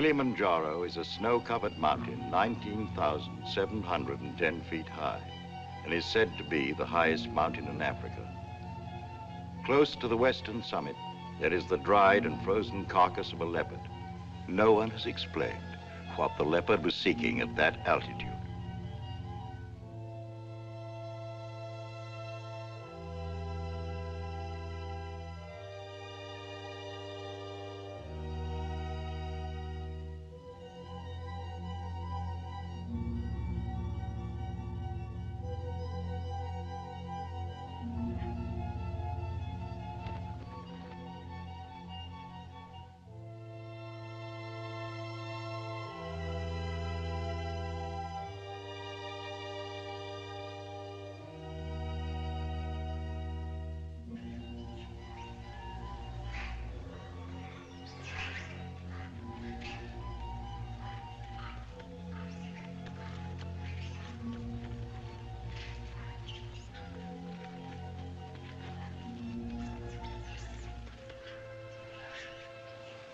Kilimanjaro is a snow-covered mountain 19,710 feet high and is said to be the highest mountain in Africa. Close to the western summit, there is the dried and frozen carcass of a leopard. No one has explained what the leopard was seeking at that altitude.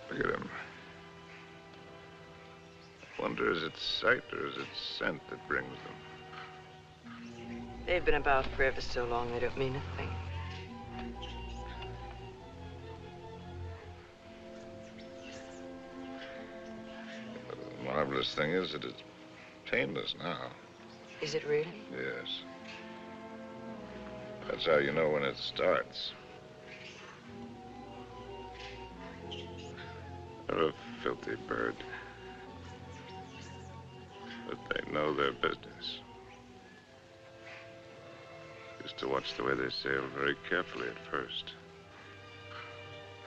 Look at him. I wonder, is it sight or is it scent that brings them? They've been about for ever so long, they don't mean a thing. The marvelous thing is that it's painless now. Is it really? Yes. That's how you know when it starts. They're a filthy bird. But they know their business. Used to watch the way they sail very carefully at first.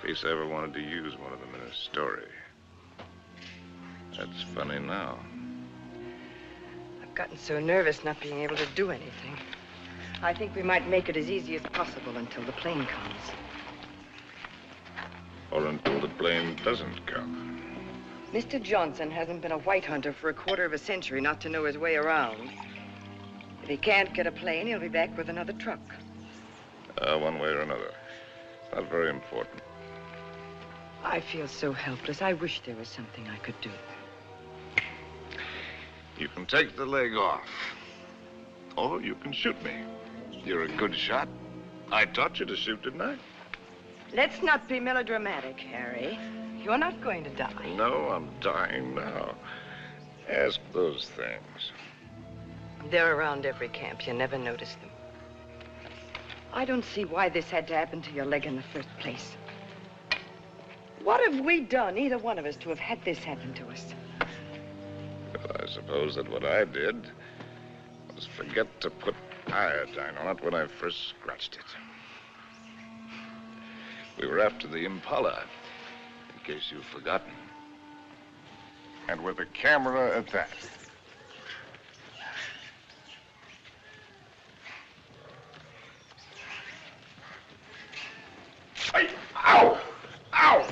In case I ever wanted to use one of them in a story. That's funny now. I've gotten so nervous not being able to do anything. I think we might make it as easy as possible until the plane comes. Or until the plane doesn't come. Mr. Johnson hasn't been a white hunter for a quarter of a century not to know his way around. If he can't get a plane, he'll be back with another truck. One way or another. Not very important. I feel so helpless. I wish there was something I could do. You can take the leg off. Or you can shoot me. You're a good shot. I taught you to shoot, didn't I? Let's not be melodramatic, Harry. You're not going to die. No, I'm dying now. Ask those things. They're around every camp. You never notice them. I don't see why this had to happen to your leg in the first place. What have we done, either one of us, to have had this happen to us? Well, I suppose that what I did was forget to put iodine on it when I first scratched it. We were after the Impala, in case you've forgotten. And with a camera at that. Hey, ow! Ow!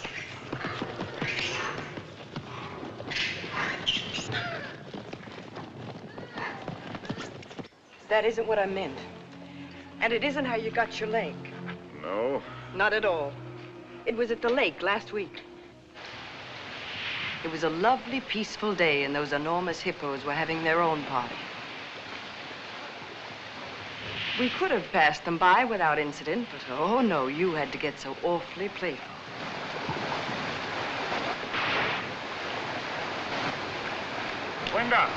That isn't what I meant. And it isn't how you got your leg. No? Not at all. It was at the lake last week. It was a lovely, peaceful day, and those enormous hippos were having their own party. We could have passed them by without incident, but oh no, you had to get so awfully playful. Wenda,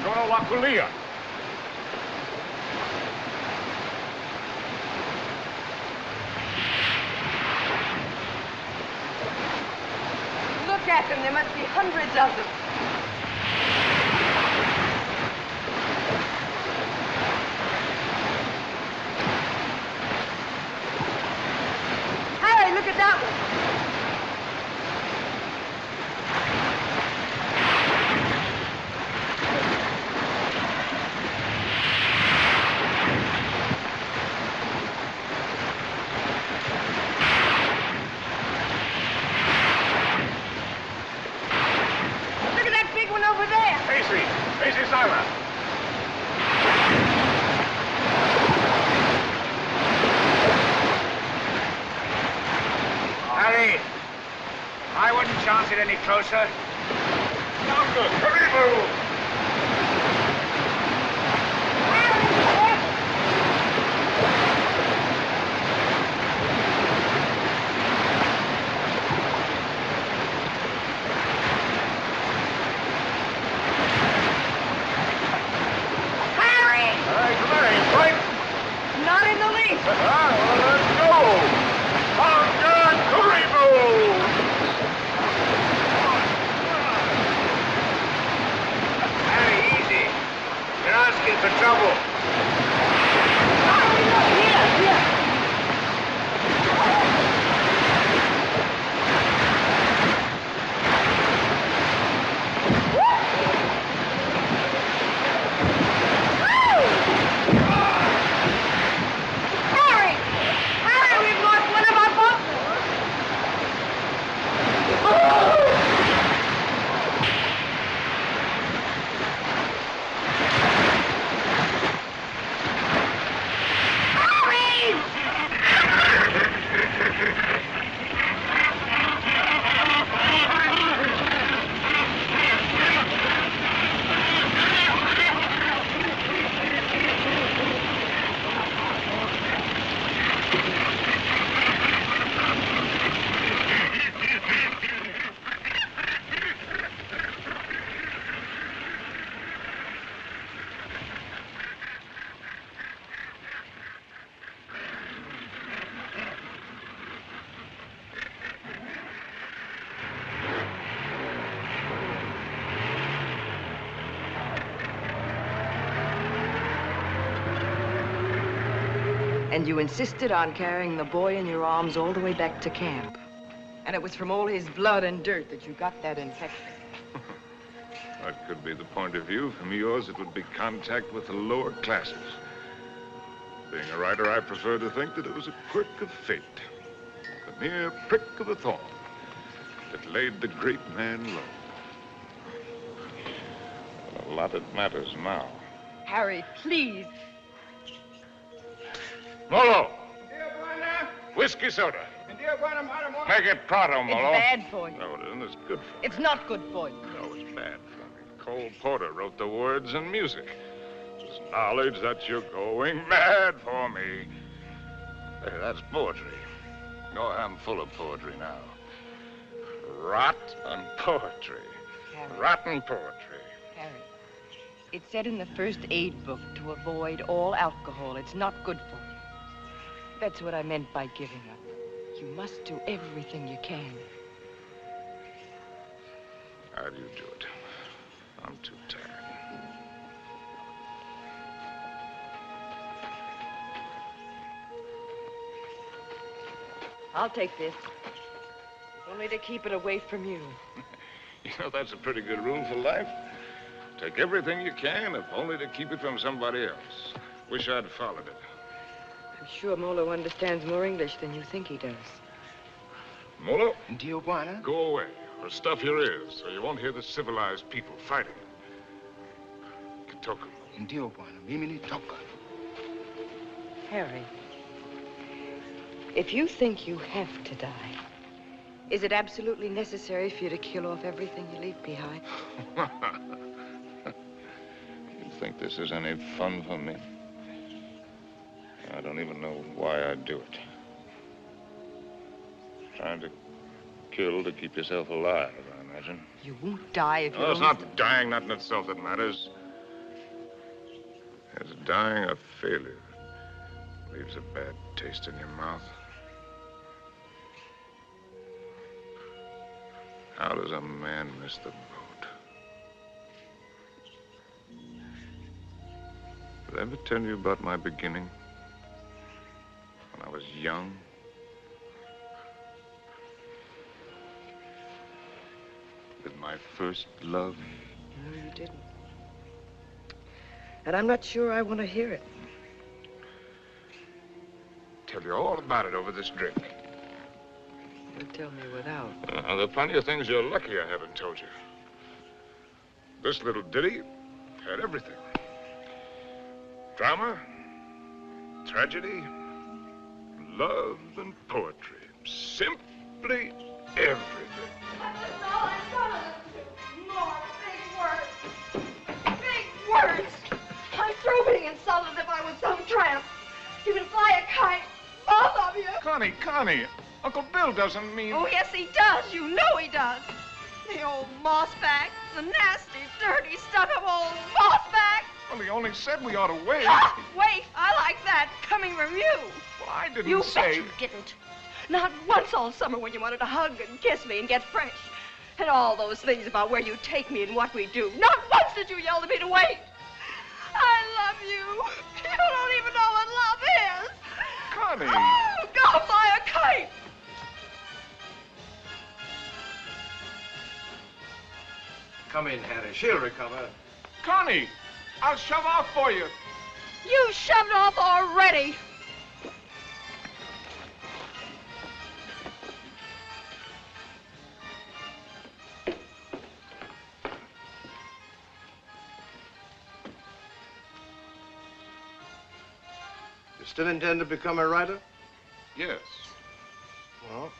Dono la culia. Look at them, there must be hundreds of them. Harry, look at that one. Over there. Easy, Simon. closer. Younger, hurry, move! Not in the least. Let's go! On guard, hurry, move! Harry, easy. You're asking for trouble. Here. Harry, we've lost one of our boats. And you insisted on carrying the boy in your arms all the way back to camp. And it was from all his blood and dirt that you got that infection. That could be the point of view. From yours, it would be contact with the lower classes. Being a writer, I prefer to think that it was a quirk of fate. The mere prick of a thorn that laid the great man low. But a lot it matters now. Harry, please. Molo! Whiskey soda. Make it pronto, It's Molo. bad for you. No, it isn't. It's good for me. It's not good for you. No, it's bad for me. Cole Porter wrote the words and music. It's knowledge that you're going mad for me. Hey, that's poetry. Oh, I'm full of poetry now. Rotten poetry. Harry. Rotten poetry. Harry, it said in the first aid book to avoid all alcohol. It's not good for you. That's what I meant by giving up. You must do everything you can. How do you do it? I'm too tired. I'll take this. Only to keep it away from you. You know, that's a pretty good rule for life. Take everything you can, if only to keep it from somebody else. Wish I'd followed it. I'm sure Molo understands more English than you think he does. Molo, Tijuana? go away, or stuff your ears, so you won't hear the civilized people fighting. Kitoku. Tijuana, mimi toka. Harry, if you think you have to die, is it absolutely necessary for you to kill off everything you leave behind? You think this is any fun for me? I don't even know why I do it. Trying to kill to keep yourself alive, I imagine. You won't die if you Oh, it's don't... not dying, not in itself that matters. It's dying of failure. Leaves a bad taste in your mouth. How does a man miss the boat? Did I ever tell you about my beginning? When I was young? With my first love? No, you didn't. And I'm not sure I want to hear it. Tell you all about it over this drink. You tell me without. There are plenty of things you're lucky I haven't told you. This little ditty had everything. Drama, tragedy, love, and poetry. Simply everything. That's all I want to do. More big words. Big words. I'm through being insulted if I was some tramp. You can fly a kite, both of you. Connie, Uncle Bill doesn't mean... Oh, yes, he does. You know he does. The old mossback. The nasty, dirty, stuck-up old mossback. Well, he only said we ought to wait. Wait, I like that, coming from you. Well, I didn't You say... bet you didn't. Not once all summer when you wanted to hug and kiss me and get fresh. And all those things about where you take me and what we do. Not once did you yell at me to wait. I love you. You don't even know what love is. Connie. Oh, go fly a kite. Come in, Harry. She'll recover. Connie, I'll shove off for you. You shoved off already. You still intend to become a writer? Yes. Well,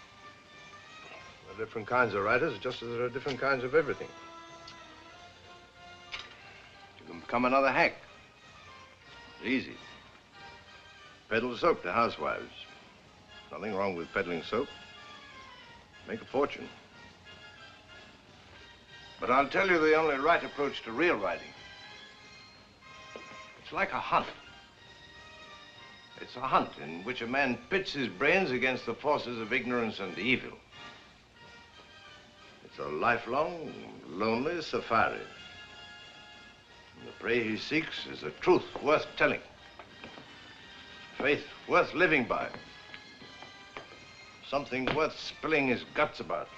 there are different kinds of writers, just as there are different kinds of everything. You can become another hack. Easy. Peddle soap to housewives. Nothing wrong with peddling soap. Make a fortune. But I'll tell you the only right approach to real writing. It's like a hunt. It's a hunt in which a man pits his brains against the forces of ignorance and evil. It's a lifelong, lonely safari. And the prey he seeks is a truth worth telling. Faith worth living by. Something worth spilling his guts about.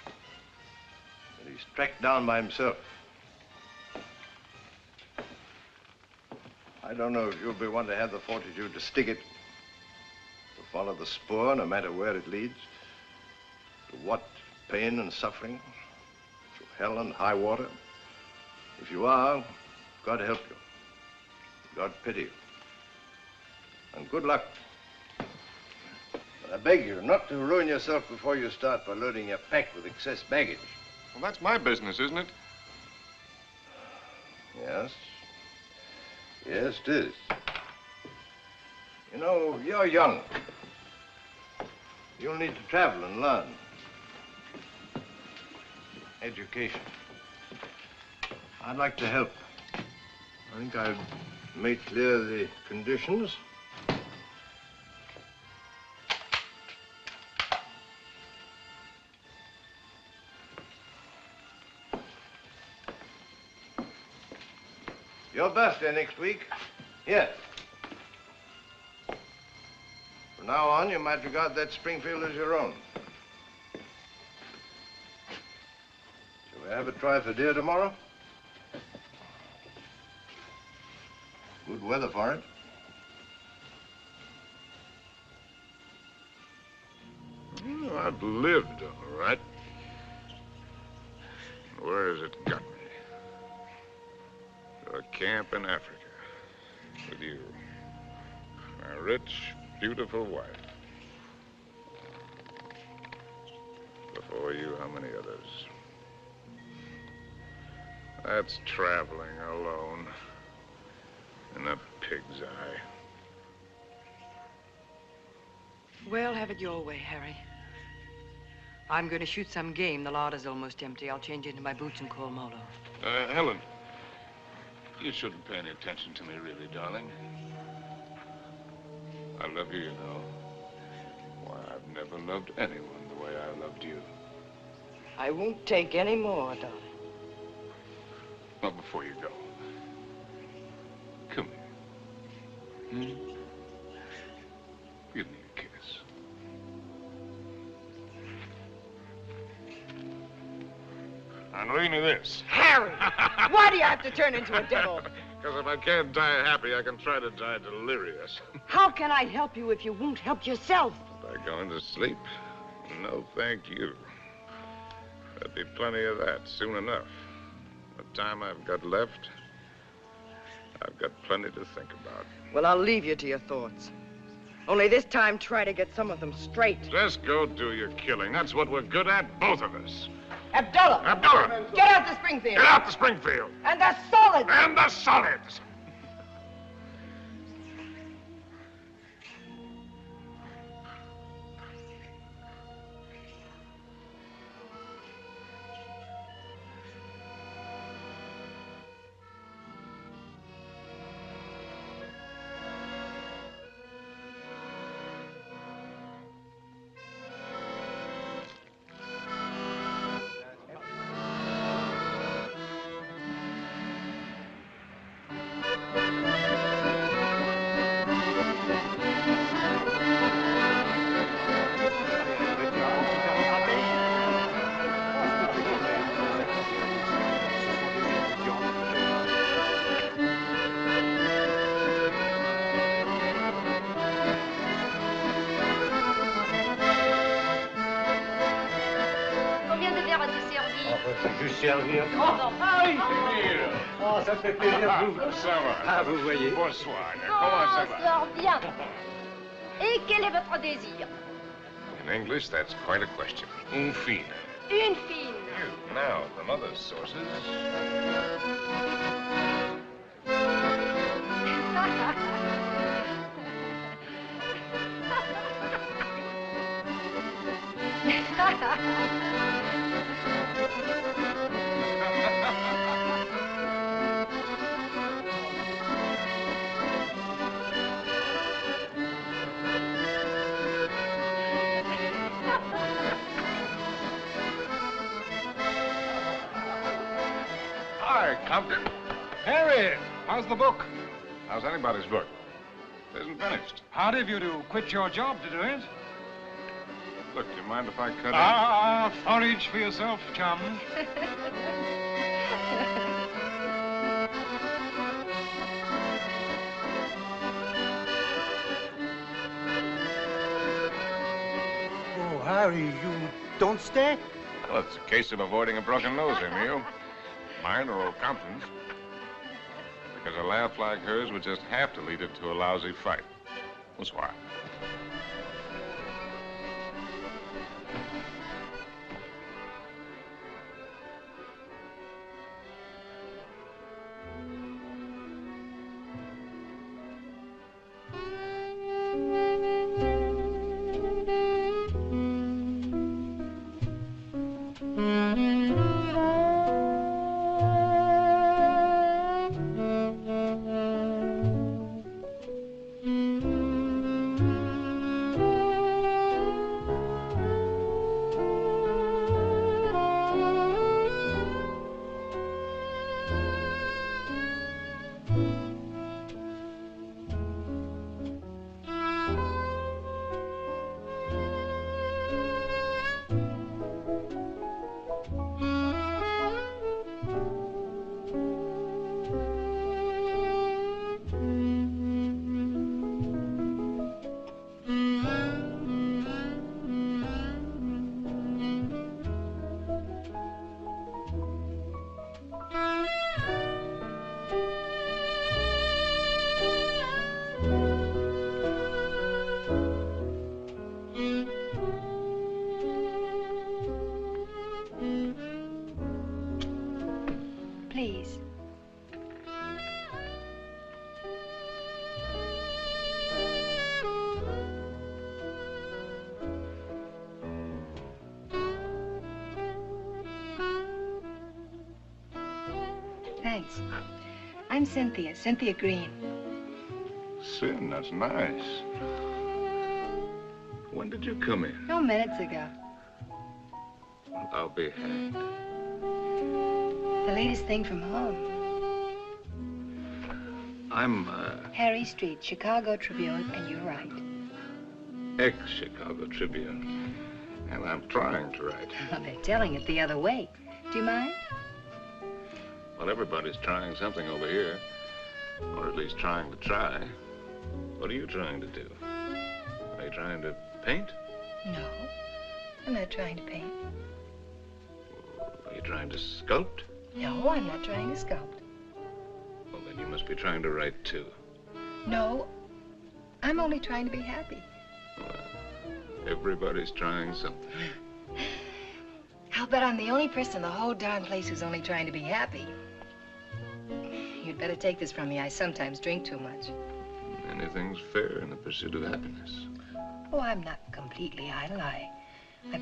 That he's tracked down by himself. I don't know if you'll be one to have the fortitude to stick it. To follow the spoor, no matter where it leads. To what pain and suffering. Through hell and high water. If you are, God help you. God pity you. And good luck. But I beg you not to ruin yourself before you start by loading your pack with excess baggage. Well, that's my business, isn't it? Yes. Yes, it is. You know, you're young. You'll need to travel and learn. Education. I'd like to help. I think I've made clear the conditions. Your birthday next week. Here. From now on, you might regard that Springfield as your own. Shall we have a try for deer tomorrow? Good weather for it. Well, I've lived all right. Where has it got me? To a camp in Africa with you. My rich, beautiful wife. Before you, how many others? That's traveling alone in a pig's eye. Well, have it your way, Harry. I'm going to shoot some game. The larder's almost empty. I'll change into my boots and call Molo. Helen, you shouldn't pay any attention to me, really, darling. I love you, you know. Why, I've never loved anyone the way I loved you. I won't take any more, darling. Well, before you go, come here. Give me a kiss. And read me this. Harry! Why do you have to turn into a devil? Because if I can't die happy, I can try to die delirious. How can I help you if you won't help yourself? By going to sleep? No, thank you. There'll be plenty of that soon enough. The time I've got left, I've got plenty to think about. Well, I'll leave you to your thoughts. Only this time, try to get some of them straight. Just go do your killing. That's what we're good at, both of us. Abdullah! Abdullah! Get out to Springfield! Get out to Springfield! And the solids! And the solids! Servir. Oh, oui, oh, ça fait plaisir de vous. Ça va. Ah, vous voyez. Bonsoir. Comment ça va? Sort bien. Et quel est votre désir? In English, that's quite a question. Une fine. Une fine. Now, from other sources... Hi, Compton. Harry, how's the book? How's anybody's book? It isn't finished. Hard of you to quit your job to do it. Look, do you mind if I cut Forage for yourself, chum. Oh, Harry, you don't stay? Well, it's a case of avoiding a broken nose, Emil. Mine or old Compton's. Because a laugh like hers would just have to lead it to a lousy fight. Bonsoir. Please. Thanks. I'm Cynthia Green. Sin, that's nice. When did you come in? No, minutes ago. Well, I'll be hanged. The latest thing from home. I'm, Harry Street, Chicago Tribune, and you're right. ex-Chicago Tribune. And I'm trying to write. Well, they're telling it the other way. Do you mind? Well, everybody's trying something over here. Or at least trying to try. What are you trying to do? Are you trying to paint? No, I'm not trying to paint. Are you trying to sculpt? No, I'm not trying to sculpt. Well, then you must be trying to write, too. No, I'm only trying to be happy. Well, everybody's trying something. I'll bet I'm the only person in the whole darn place who's only trying to be happy. You'd better take this from me. I sometimes drink too much. Anything's fair in the pursuit of happiness. Oh, I'm not completely idle. I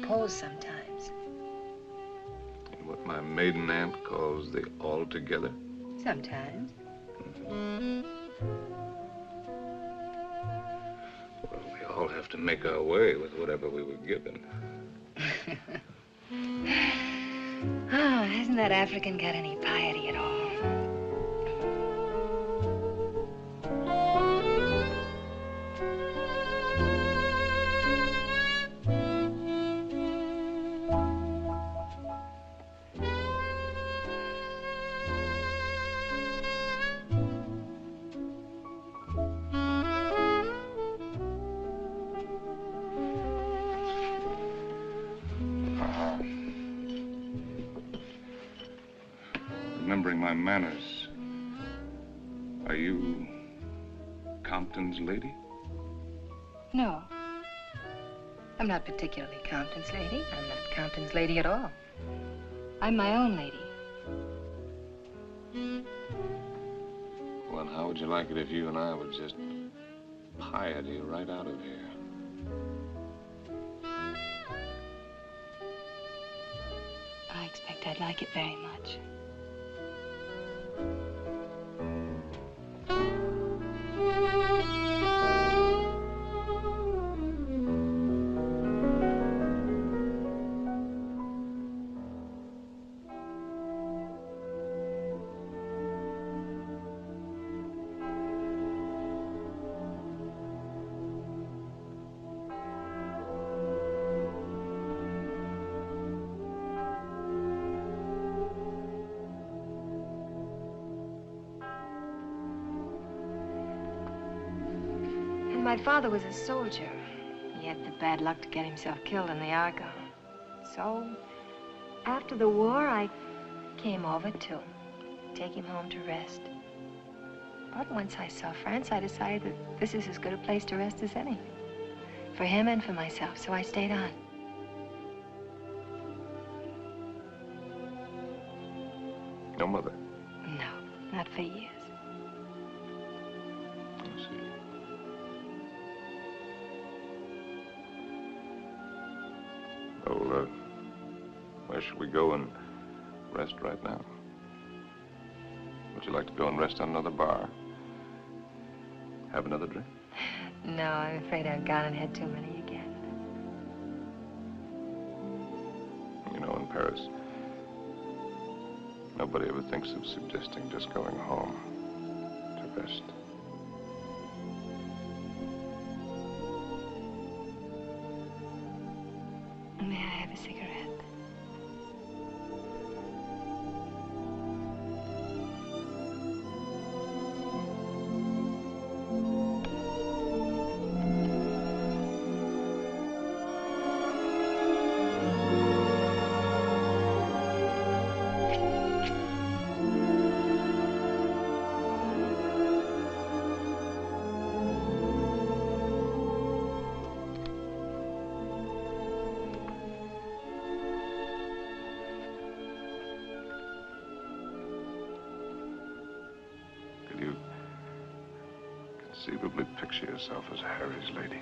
pose sometimes. In what my maiden aunt calls the altogether. Sometimes. Well, we all have to make our way with whatever we were given. Oh, hasn't that African got any piety at all? Remembering my manners, are you Compton's lady? No. I'm not particularly Compton's lady. I'm not Compton's lady at all. I'm my own lady. Well, how would you like it if you and I would just piety right out of here? I expect I'd like it very much. My father was a soldier. He had the bad luck to get himself killed in the Argonne. So, after the war, I came over to take him home to rest. But once I saw France, I decided that this is as good a place to rest as any. For him and for myself, so I stayed on. No mother? No, not for years. I see. Well, where should we go and rest right now? Would you like to go and rest on another bar? Have another drink? No, I'm afraid I've gone and had too many again. You know, in Paris, nobody ever thinks of suggesting just going home to rest. May I have a cigarette? Conceivably picture yourself as Harry's lady.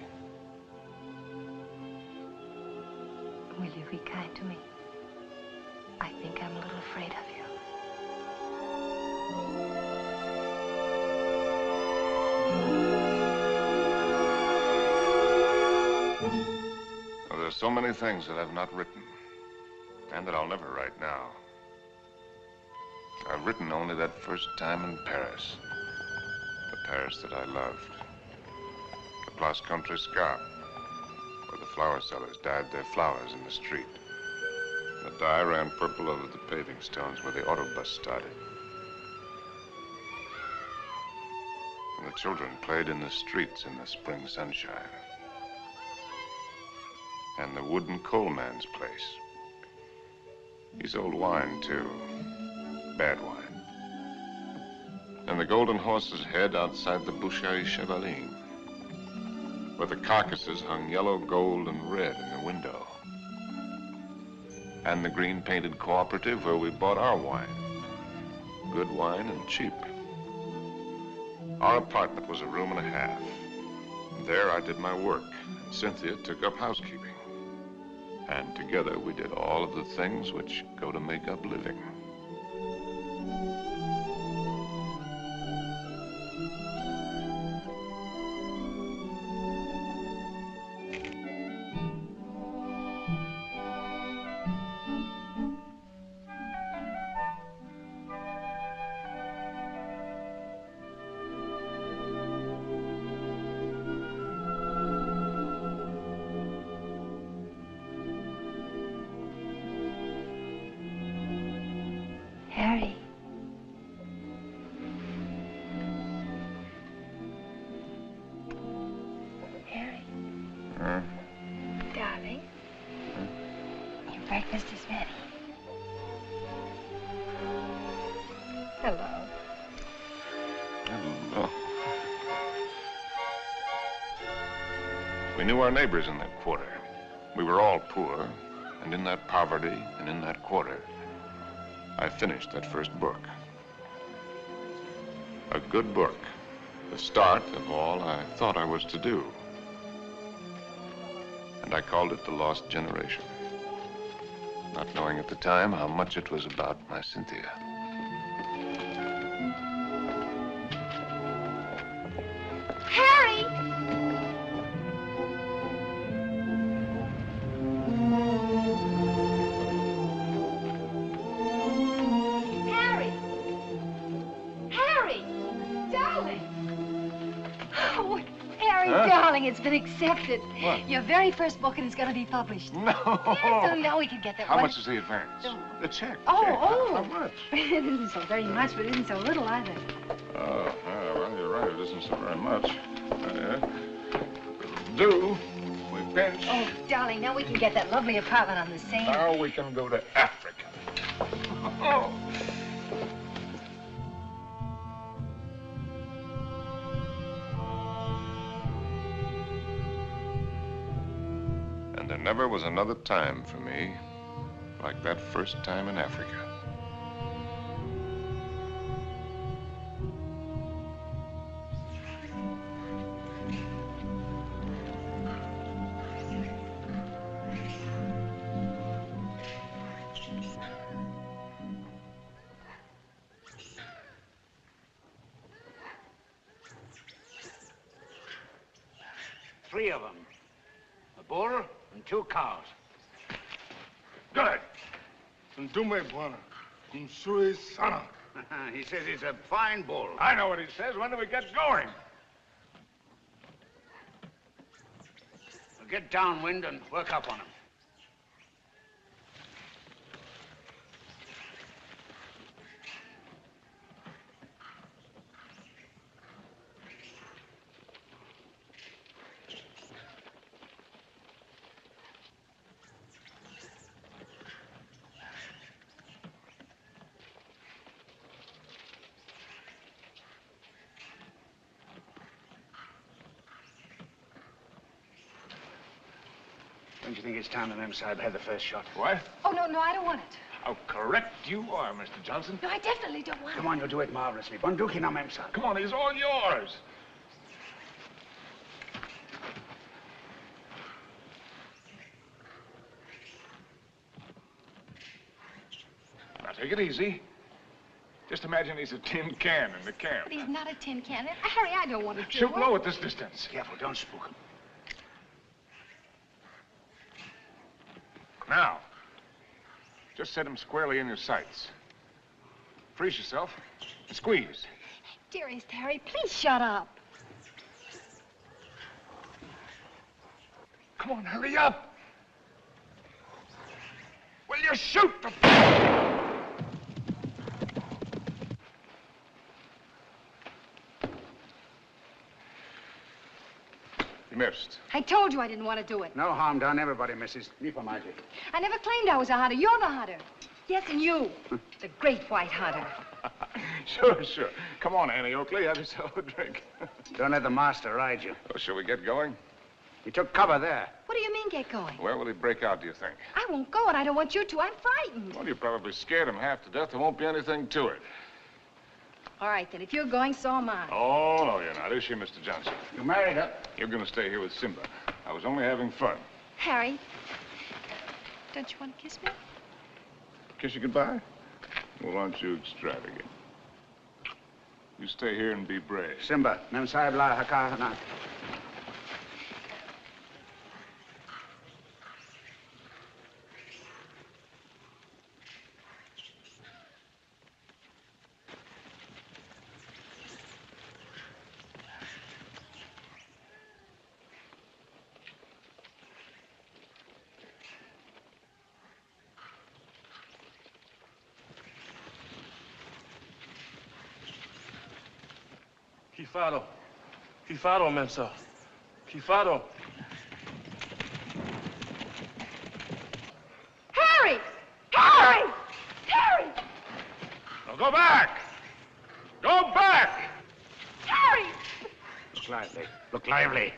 Will you be kind to me? I think I'm a little afraid of you. Well, there's so many things that I've not written, and that I'll never write now. I've written only that first time in Paris. The Paris that I loved. The Place Contrescarpe, where the flower sellers dyed their flowers in the street. The dye ran purple over the paving stones where the autobus started. And the children played in the streets in the spring sunshine. And the wooden coal man's place. He sold wine, too. Bad wine. And the Golden Horse's head outside the Boucherie Chevaline. where the carcasses hung yellow, gold, and red in the window. And the green-painted cooperative where we bought our wine. Good wine and cheap. Our apartment was a room and a half. There I did my work, and Cynthia took up housekeeping. And together we did all of the things which go to make up living. Harry. Harry. Darling. Your breakfast is ready. Hello. Hello. We knew our neighbors in that quarter. We were all poor, and in that poverty and in that quarter, I finished that first book. A good book, the start of all I thought I was to do. And I called it The Lost Generation, not knowing at the time how much it was about my Cynthia. Harry! Harry! Harry! Darling! Oh, Harry, darling, it's been accepted. What? Your very first book, and it's going to be published. No! Yes, so now we can get that. How much is the advance? No. The check. Oh, check. oh. How much? It isn't so very much, but it isn't so little either. Oh, well, you're right. It isn't so very much. Do. We pinch. Oh, darling, now we can get that lovely apartment on the Seine. Now we can go to Africa. Oh. And there never was another time for me like that first time in Africa. Three of them. A bull and 2 cows. Good. Ndume bwana. Msui sana. He says he's a fine bull. I know what he says. When do we get going? We'll get downwind and work up on him. Don't you think it's time the Mem Sahib had the first shot? What? Oh, no, no, I don't want it. How correct you are, Mr. Johnson. No, I definitely don't want Come it. on, you'll do it marvelously. Bunduki now, Mem Sahib. Come on, he's all yours. Now, take it easy. Just imagine he's a tin can in the camp. But he's not a tin can. Harry, I don't want to do Shoot it. low at this distance. Careful, don't spook him. Now, just set him squarely in your sights. Freeze yourself and squeeze. Dearest Harry, please shut up. Come on, hurry up. Will you shoot the... You missed. I told you I didn't want to do it. No harm done. Everybody misses. Me for Margie. I never claimed I was a hunter. You're the hunter. Yes, and you, the great white hunter. Sure, sure. Come on, Annie Oakley, have yourself a drink. Don't let the master ride you. Oh, shall we get going? He took cover there. What do you mean, get going? Where will he break out, do you think? I won't go, and I don't want you to. I'm frightened. Well, you probably scared him half to death. There won't be anything to it. All right, then. If you're going, so am I. Oh, no, you're not. Is she, Mr. Johnson? You married her? You're going to stay here with Simba. I was only having fun. Harry, don't you want to kiss me? Kiss you goodbye? Well, aren't you extravagant? You stay here and be brave. Simba, mem sahib la hakana. Kifado. Kifado, Mensa. Kifado. Harry! Harry! Harry! Now go back! Go back! Harry! Look lively. Look lively.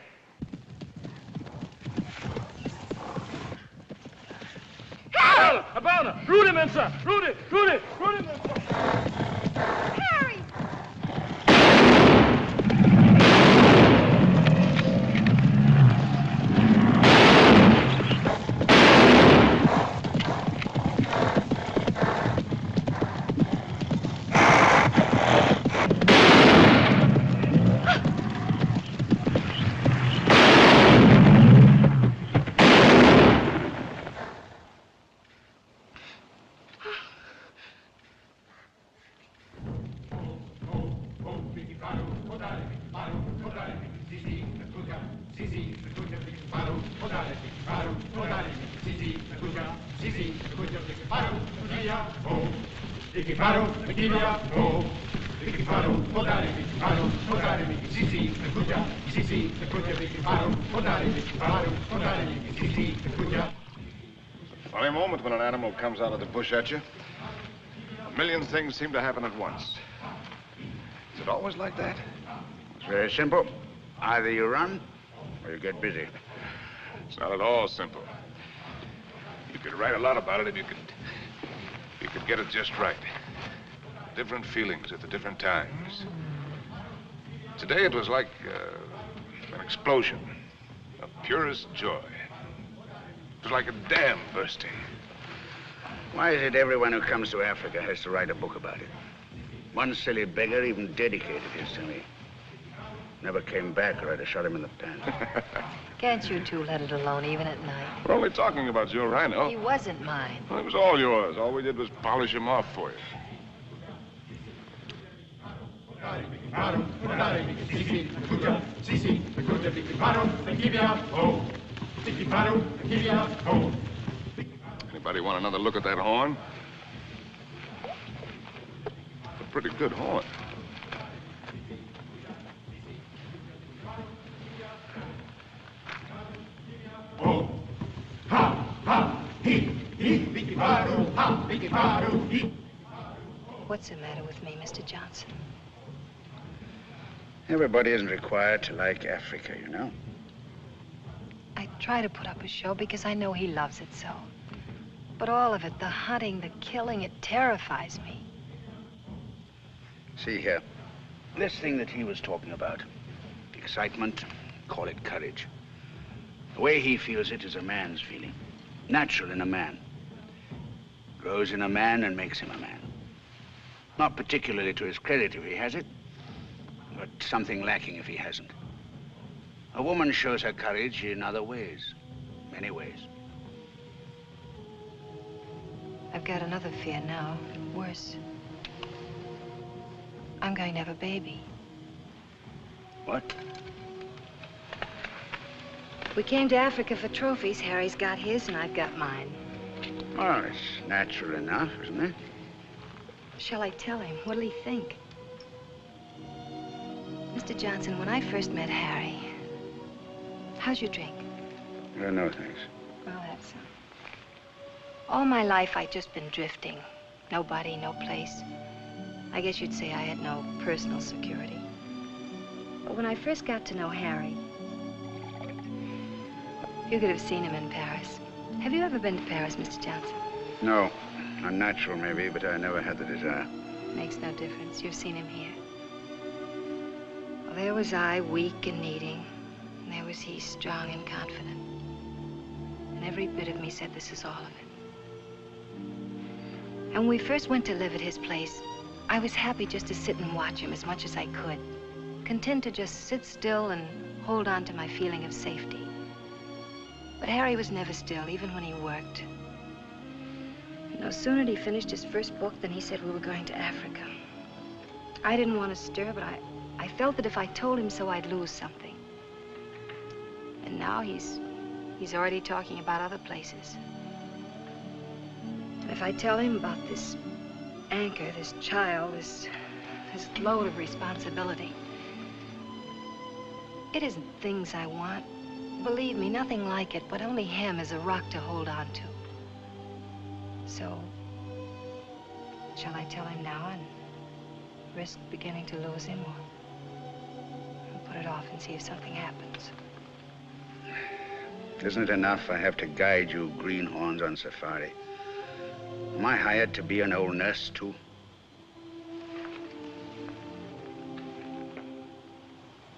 Harry! Habana! Rudy, Mensa! Rudy! Rudy! Rudy, Mensa! Harry! Funny moment when an animal comes out of the bush at you. A million things seem to happen at once. Is it always like that? It's very simple. Either you run or you get busy. It's not at all simple. You could write a lot about it if you could get it just right. Different feelings at the different times. Today it was like an explosion of purest joy. It was like a dam bursting. Why is it everyone who comes to Africa has to write a book about it? One silly beggar even dedicated his to me. Never came back or I'd have shot him in the pants. Can't you two let it alone, even at night? We're only talking about your rhino. He wasn't mine. Well, it was all yours. All we did was polish him off for you. Anybody want another look at that horn? A pretty good horn. What's the matter with me, Mr. Johnson? Everybody isn't required to like Africa, you know. I try to put up a show because I know he loves it so. But all of it, the hunting, the killing, it terrifies me. See here, this thing that he was talking about, excitement, call it courage. The way he feels it is a man's feeling, natural in a man. Grows in a man and makes him a man. Not particularly to his credit if he has it, but something lacking if he hasn't. A woman shows her courage in other ways, many ways. I've got another fear now, worse. I'm going to have a baby. What? We came to Africa for trophies. Harry's got his and I've got mine. Oh, it's natural enough, isn't it? Shall I tell him? What'll he think? Mr. Johnson, when I first met Harry, how's your drink? No, thanks. I'll have some. All my life, I'd just been drifting. Nobody, no place. I guess you'd say I had no personal security. But when I first got to know Harry, You could have seen him in Paris. Have you ever been to Paris, Mr. Johnson? No. Unnatural, maybe, but I never had the desire. Makes no difference. You've seen him here. Well, there was I, weak and needing. And there was he, strong and confident. And every bit of me said, this is all of it. And when we first went to live at his place, I was happy just to sit and watch him as much as I could. Content to just sit still and hold on to my feeling of safety. But Harry was never still, even when he worked. No sooner had he finished his first book than he said we were going to Africa. I didn't want to stir, but I felt that if I told him so, I'd lose something. And now he's already talking about other places. And if I tell him about this anchor, this child, this load of responsibility, it isn't things I want. Believe me, nothing like it, but only him as a rock to hold on to. So, shall I tell him now and risk beginning to lose him, or put it off and see if something happens? Isn't it enough I have to guide you greenhorns on safari? Am I hired to be an old nurse, too?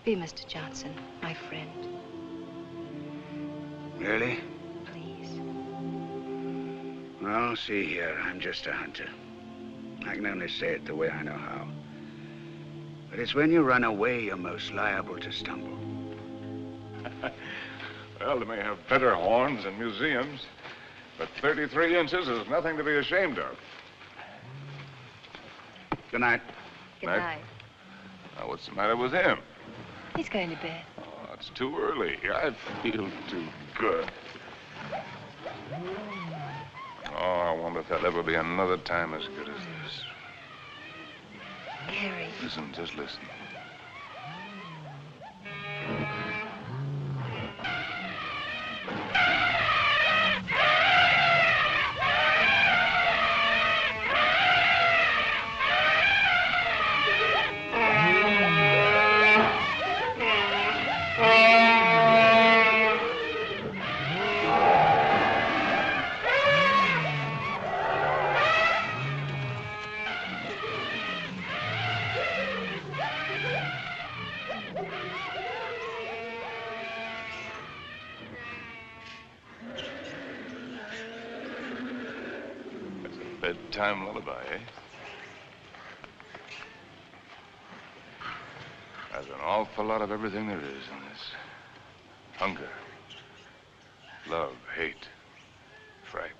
Be Mr. Johnson, my friend. Really? Please. Well, see here, I'm just a hunter. I can only say it the way I know how. But it's when you run away you're most liable to stumble. Well, they may have better horns in museums, but 33 inches is nothing to be ashamed of. Good night. Good night. Now, what's the matter with him? He's going to bed. Oh, it's too early. I feel too good. Oh, I wonder if there'll ever be another time as good as this. Harry. Listen, just listen. Bedtime lullaby, eh? There's an awful lot of everything there is in this. Hunger, love, hate, fright.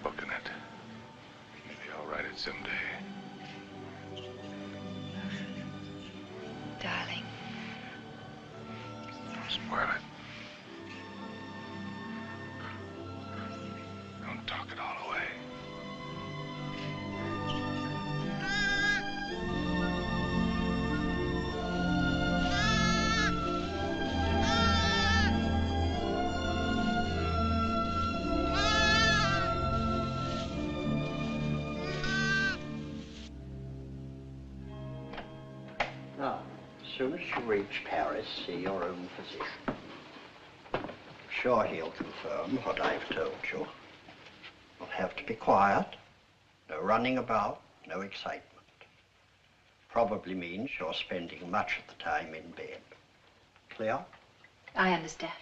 Book in it. Maybe I'll write it someday. Darling. Don't spoil it. Don't talk it all away. Now, as soon as you reach Paris, see your own physician. I'm sure he'll confirm what I've told you. You'll have to be quiet, no running about, no excitement. Probably means you're spending much of the time in bed. Clear? I understand.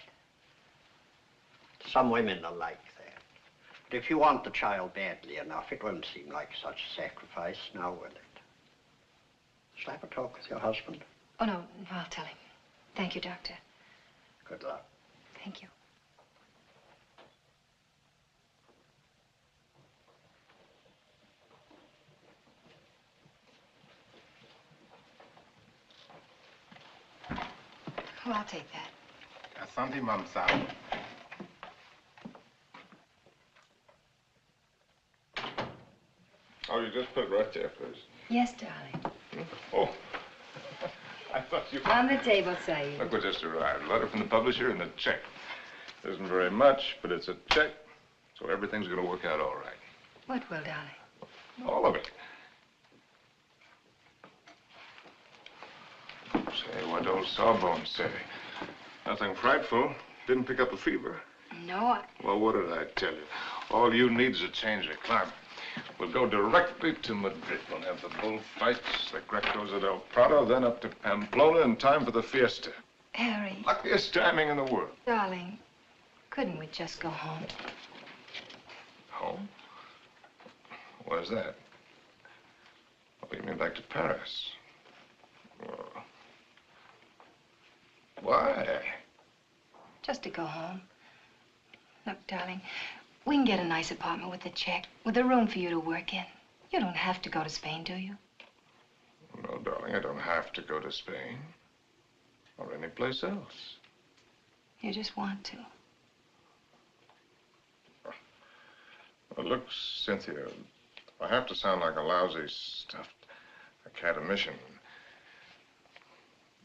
Some women are like that. But if you want the child badly enough, it won't seem like such a sacrifice, now will it? Shall I have a talk with your husband? Oh, no, I'll tell him. Thank you, Doctor. Good luck. Thank you. Well, I'll take that. Asante, Mamsa. Oh, you just put it right there, please. Yes, darling. Oh, I thought you... On the table, Saeed. Look what just arrived. Letter from the publisher and a check. Isn't very much, but it's a check, so everything's going to work out all right. What will, darling? All of it. Say, what old Sawbones say? Nothing frightful. Didn't pick up a fever. No, Well, what did I tell you? All you need is a change of climate. We'll go directly to Madrid. We'll have the bullfights, the Grecos at El Prado, then up to Pamplona in time for the fiesta. Harry. Luckiest timing in the world. Darling, couldn't we just go home? Home? Where's that? Oh, you mean back to Paris? Well, why? Just to go home. Look, darling, we can get a nice apartment with a check, with a room for you to work in. You don't have to go to Spain, do you? No, darling, I don't have to go to Spain. Or any place else. You just want to. Well, look, Cynthia, I have to sound like a lousy, stuffed academician.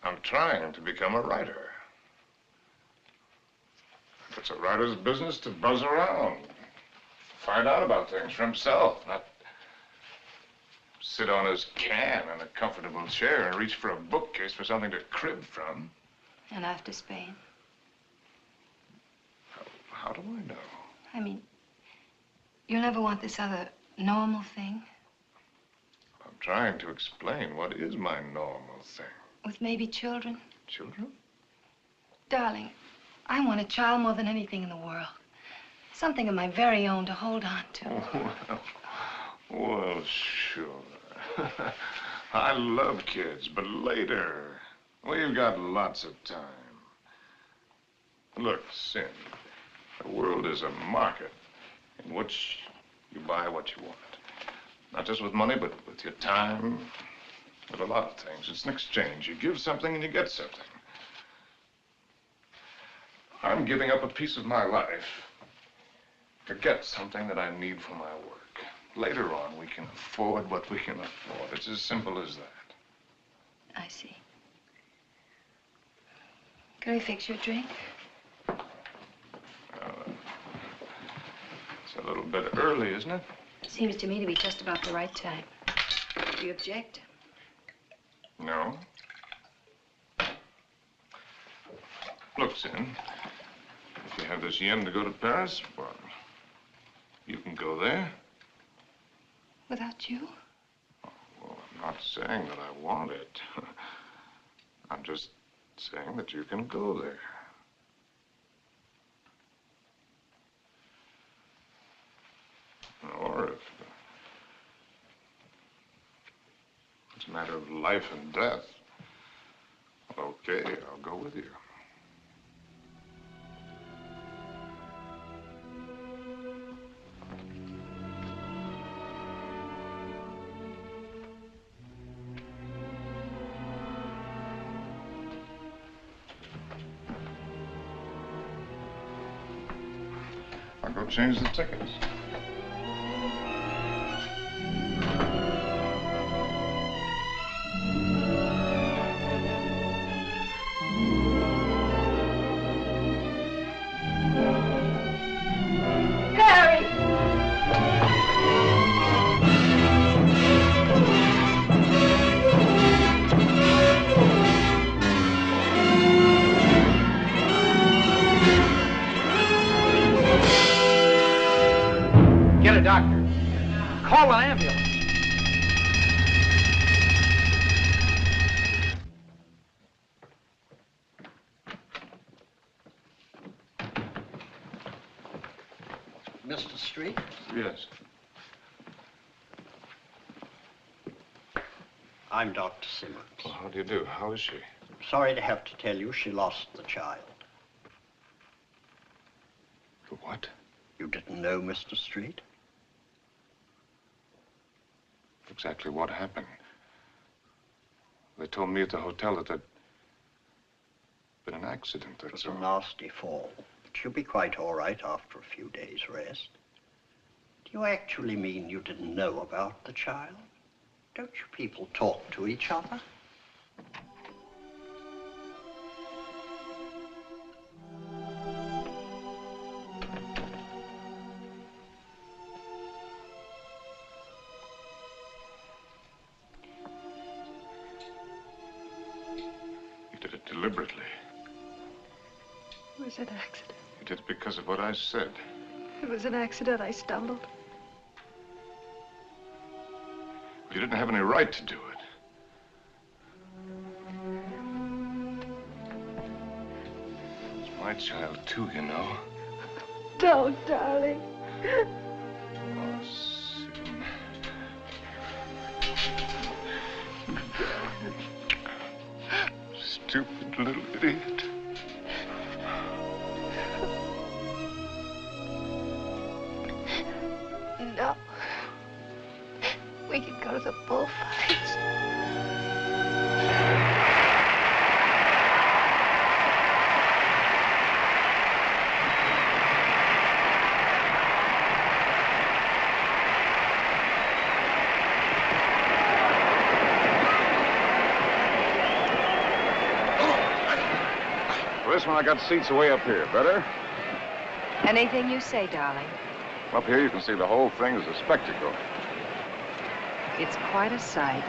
I'm trying to become a writer. It's a writer's business to buzz around, find out about things for himself, not sit on his can in a comfortable chair and reach for a bookcase for something to crib from. And after Spain? How do I know? I mean, you'll never want this other normal thing? I'm trying to explain what is my normal thing. With maybe children? Children? Darling, I want a child more than anything in the world. Something of my very own to hold on to. Well, sure. I love kids, but later. We've got lots of time. Look, Sin, the world is a market in which you buy what you want. Not just with money, but with your time, with a lot of things. It's an exchange. You give something and you get something. I'm giving up a piece of my life to get something that I need for my work. Later on, we can afford what we can afford. It's as simple as that. I see. Can I fix your drink? It's a little bit early, isn't it? Seems to me to be just about the right time. Do you object? No. Look, Sin, if you have this yen to go to Paris, well, you can go there. Without you? Well, I'm not saying that I want it. I'm just saying that you can go there. Or if it's a matter of life and death, well, okay, I'll go with you. I'll go change the tickets. Get a doctor. Call an ambulance. Mr. Street? Yes. I'm Dr. Simmons. Well, how do you do? How is she? Sorry to have to tell you she lost the child. What? You didn't know, Mr. Street? Exactly what happened? They told me at the hotel that Been an accident, It that's was a all. nasty fall, but you'll be quite all right after a few days' rest. Do you actually mean you didn't know about the child? Don't you people talk to each other? You did it deliberately. It was an accident. You did it because of what I said. It was an accident. I stumbled. You didn't have any right to do it. It's my child, too, you know. Don't, darling. Oh, Susan. Stupid little idiot. No. We could go to the bullfights. For this one, I got seats way up here. Better? Anything you say, darling. Up here, you can see the whole thing as a spectacle. It's quite a sight.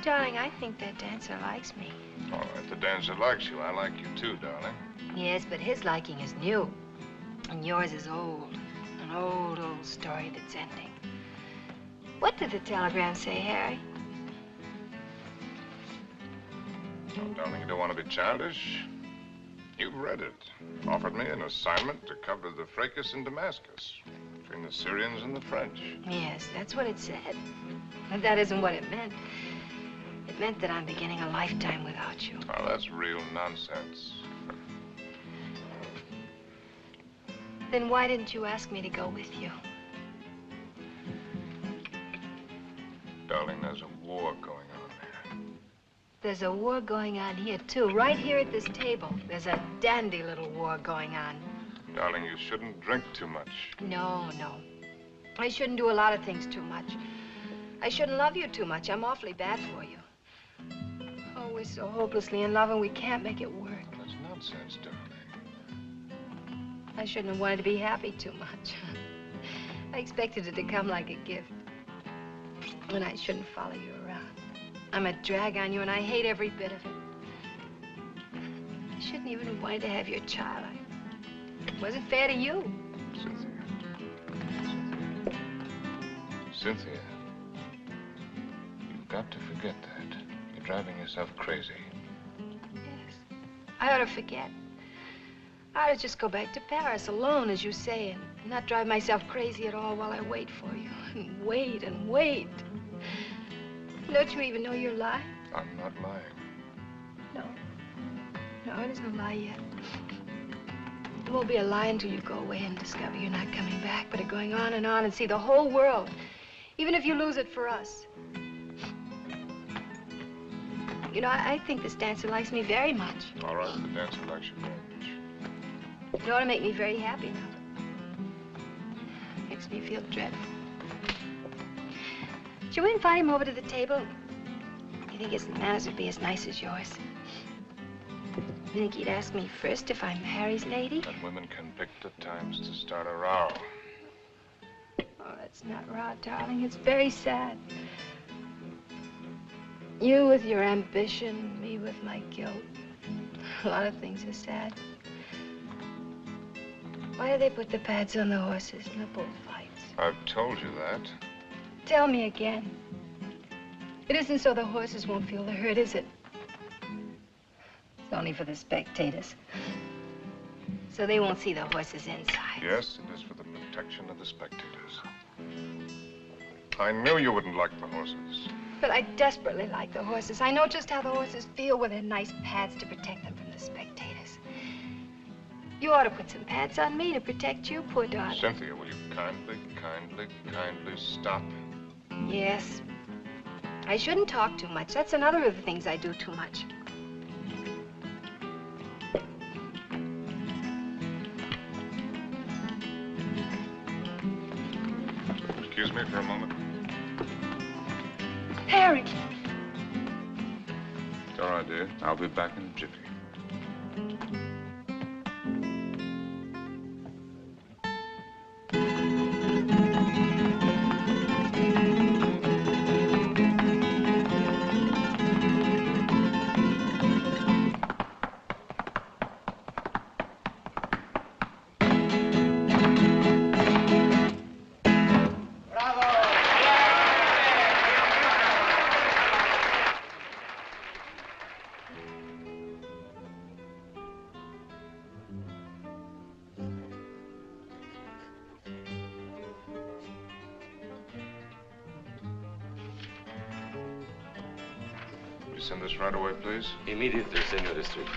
Darling, I think that dancer likes me. All right, the dancer likes you. I like you too, darling. Yes, but his liking is new. And yours is old. An old, old story that's ending. What did the telegram say, Harry? Oh, darling, you don't want to be childish. You've read it. Offered me an assignment to cover the fracas in Damascus between the Syrians and the French. Yes, that's what it said. But that isn't what it meant. It meant that I'm beginning a lifetime without you. Oh, that's real nonsense. Then why didn't you ask me to go with you? Darling, there's a war going on there. There's a war going on here, too. Right here at this table. There's a dandy little war going on. Darling, you shouldn't drink too much. No, no. I shouldn't do a lot of things too much. I shouldn't love you too much. I'm awfully bad for you. Oh, we're so hopelessly in love and we can't make it work. That's nonsense, darling. I shouldn't have wanted to be happy too much. I expected it to come like a gift. And I shouldn't follow you around. I'm a drag on you and I hate every bit of it. I shouldn't even have wanted to have your child. It wasn't fair to you. Cynthia, you've got to forget that. You're driving yourself crazy. Yes, I ought to forget. I ought to just go back to Paris alone, as you say, and not drive myself crazy at all while I wait for you. And wait and wait. Don't you even know you're lying? I'm not lying. No. No, it isn't a lie yet. It won't be a lie until you go away and discover you're not coming back, but are going on and see the whole world, even if you lose it for us. You know, I think this dancer likes me very much. All right, the dancer likes you very much. It ought to make me very happy now. Makes me feel dreadful. Shall we invite him over to the table? You think his manners would be as nice as yours? You think he'd ask me first if I'm Harry's lady? And women can pick the times to start a row. Oh, that's not raw, darling. It's very sad. You with your ambition, me with my guilt. A lot of things are sad. Why do they put the pads on the horses in the bullfights? I've told you that. Tell me again. It isn't so the horses won't feel the hurt, is it? It's only for the spectators. So they won't see the horses inside. Yes, it is for the protection of the spectators. I knew you wouldn't like the horses. But I desperately like the horses. I know just how the horses feel with their nice pads to protect them from the spectators. You ought to put some pads on me to protect you, poor darling. Cynthia, will you kindly stop? Yes. I shouldn't talk too much. That's another of the things I do too much. Excuse me for a moment. Harry! It's all right, dear. I'll be back in a jiffy. Send this right away, please. Immediately, Senor District.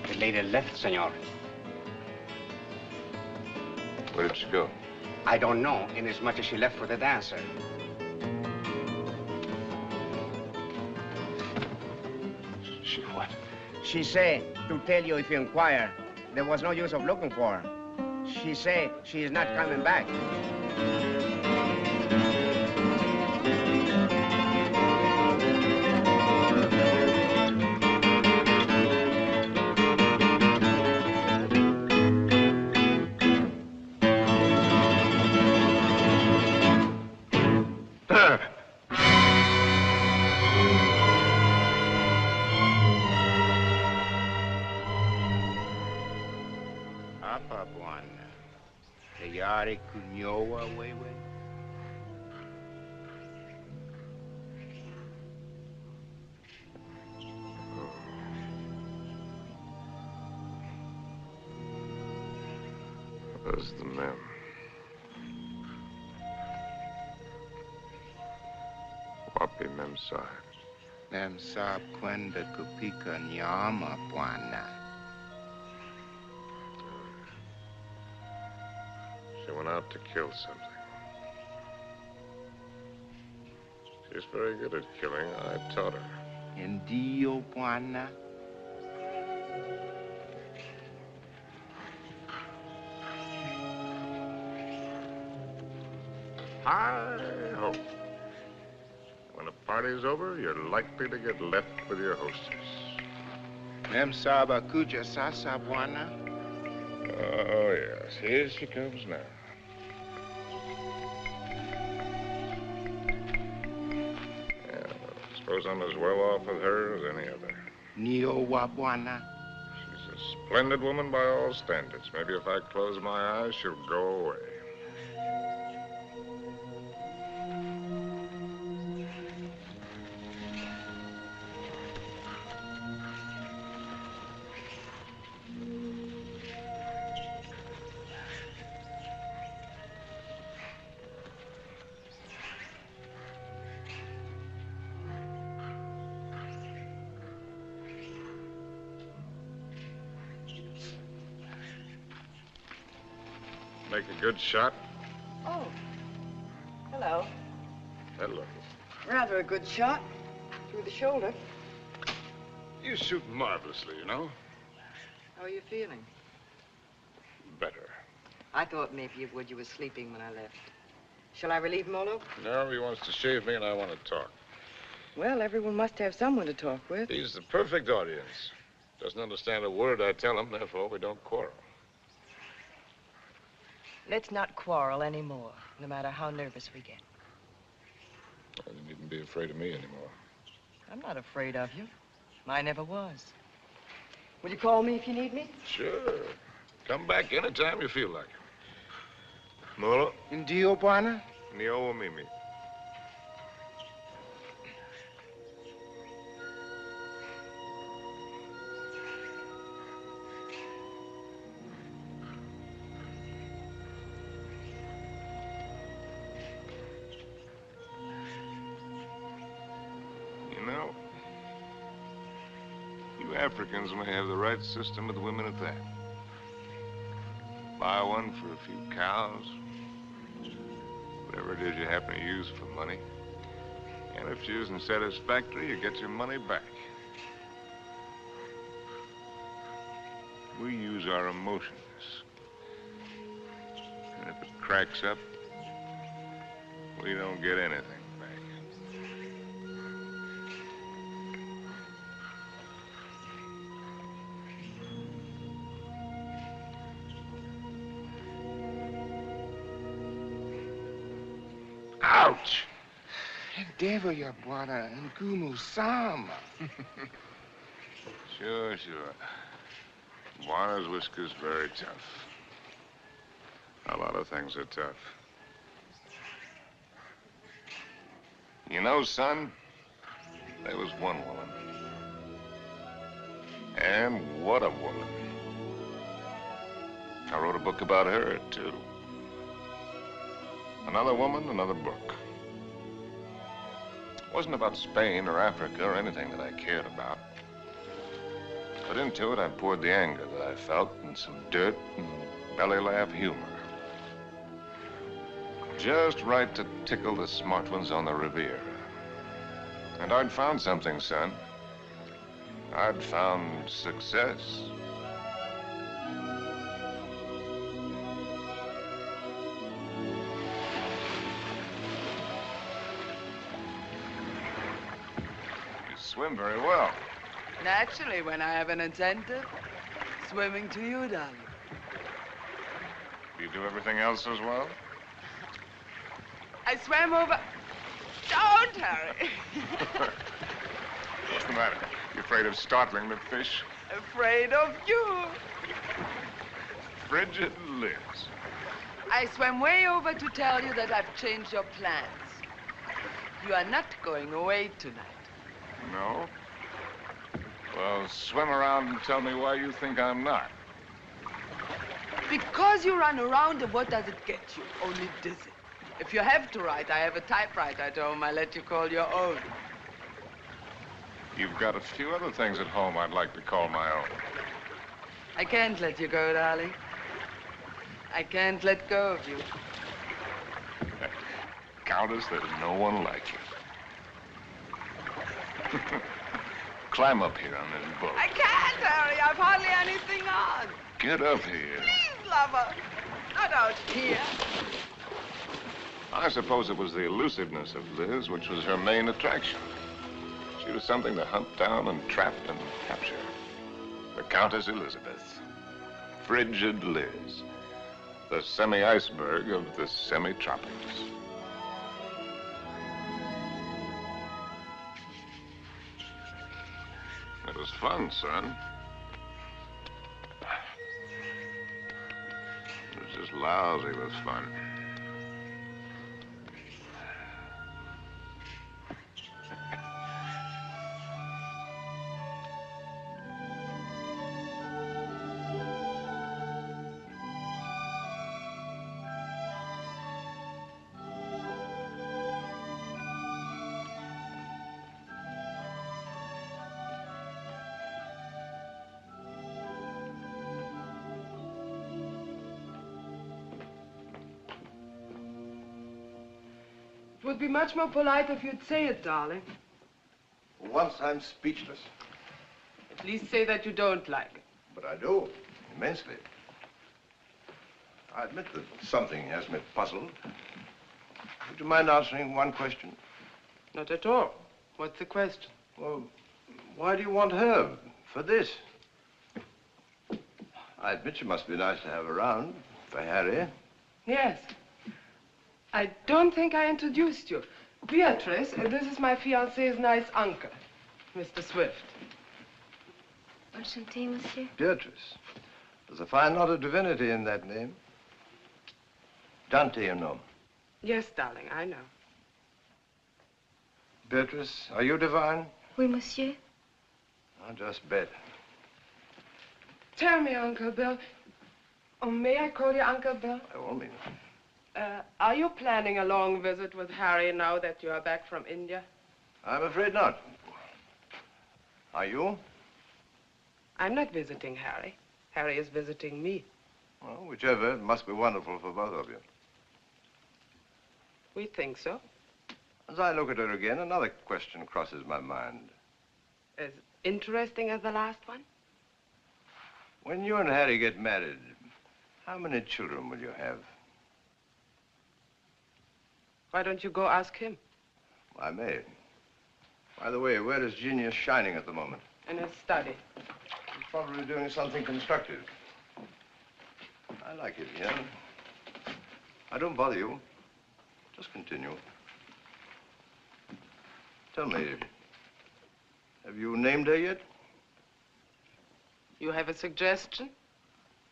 The lady left, senor. Where did she go? I don't know, inasmuch as she left for the dancer. She what? She say to tell you if you inquire. There was no use of looking for her. She say she is not coming back. Apa buana. Kayari kunyoa wewe. There's the men. Wapi Memsahib. Memsahib kwenda kupika nyama bwana. She went out to kill something. She's very good at killing. I taught her. Ndio bwana. Hi-ho. When a party's over, you're likely to get left with your hostess. Memsahib akuja sasa bwana. Oh, yes. Here she comes now. Yeah, I suppose I'm as well off with her as any other. Nio wa bwana. She's a splendid woman by all standards. Maybe if I close my eyes, she'll go away. Make a good shot? Oh. Hello. Hello. Rather a good shot. Through the shoulder. You shoot marvelously, you know. How are you feeling? Better. I thought maybe you would. You were sleeping when I left. Shall I relieve Molo? No, he wants to shave me and I want to talk. Well, everyone must have someone to talk with. He's the perfect audience. Doesn't understand a word I tell him, therefore we don't quarrel. Let's not quarrel anymore, no matter how nervous we get. Well, you needn't be afraid of me anymore. I'm not afraid of you. I never was. Will you call me if you need me? Sure. Come back anytime you feel like it. Molo? Ndio, bwana? Nio mimi. You know, you Africans may have the right system with women at that. Buy one for a few cows, whatever it is you happen to use for money. And if she isn't satisfactory, you get your money back. We use our emotions. And if it cracks up, we don't get anything back. Ouch! Endeavor, ya bwana, ngumu sama. Sure. Juana's whisker's very tough. A lot of things are tough. You know, son, there was one woman. And what a woman. I wrote a book about her, too. Another woman, another book. It wasn't about Spain or Africa or anything that I cared about. But into it, I poured the anger that I felt and some dirt and belly laugh humor. Just right to tickle the smart ones on the Riviera. And I'd found something, son. I'd found success. You swim very well. Naturally, when I have an incentive, swimming to you, darling. Do you do everything else as well? I swam over... Don't, Harry. What's the matter? You afraid of startling the fish? Afraid of you. Frigid Liz. I swam way over to tell you that I've changed your plans. You are not going away tonight. No? Well, swim around and tell me why you think I'm not. Because you run around, and what does it get you? Only dizzy. If you have to write, I have a typewriter at home. I let you call your own. You've got a few other things at home I'd like to call my own. I can't let you go, darling. I can't let go of you. Countess, there's no one like you. Climb up here on this boat. I can't, Harry. I've hardly anything on. Get up here. Please, lover. Not out here. I suppose it was the elusiveness of Liz which was her main attraction. She was something to hunt down and trap and capture. The Countess Elizabeth. Frigid Liz. The semi-iceberg of the semi-tropics. It was fun, son. It was just lousy with fun. It would be much more polite if you'd say it, darling. For once, I'm speechless. At least say that you don't like it. But I do, immensely. I admit that something has me puzzled. Would you mind answering one question? Not at all. What's the question? Well, why do you want her for this? I admit you must be nice to have around for Harry. Yes. I don't think I introduced you. Beatrice, this is my fiancé's nice uncle, Mr. Swift. Enchanté, monsieur. Beatrice. There's a fine lot of divinity in that name. Dante, you know. Yes, darling, I know. Beatrice, are you divine? Oui, monsieur. I'll just bet. Tell me, Uncle Bill. Oh, may I call you Uncle Bill? By all means. Are you planning a long visit with Harry now that you are back from India? I'm afraid not. Are you? I'm not visiting Harry. Harry is visiting me. Well, whichever, it must be wonderful for both of you. We think so. As I look at her again, another question crosses my mind. As interesting as the last one? When you and Harry get married, how many children will you have? Why don't you go ask him? I may. By the way, where is genius shining at the moment? In his study. He's probably doing something constructive. I like it here. I don't bother you. Just continue. Tell me, have you named her yet? You have a suggestion?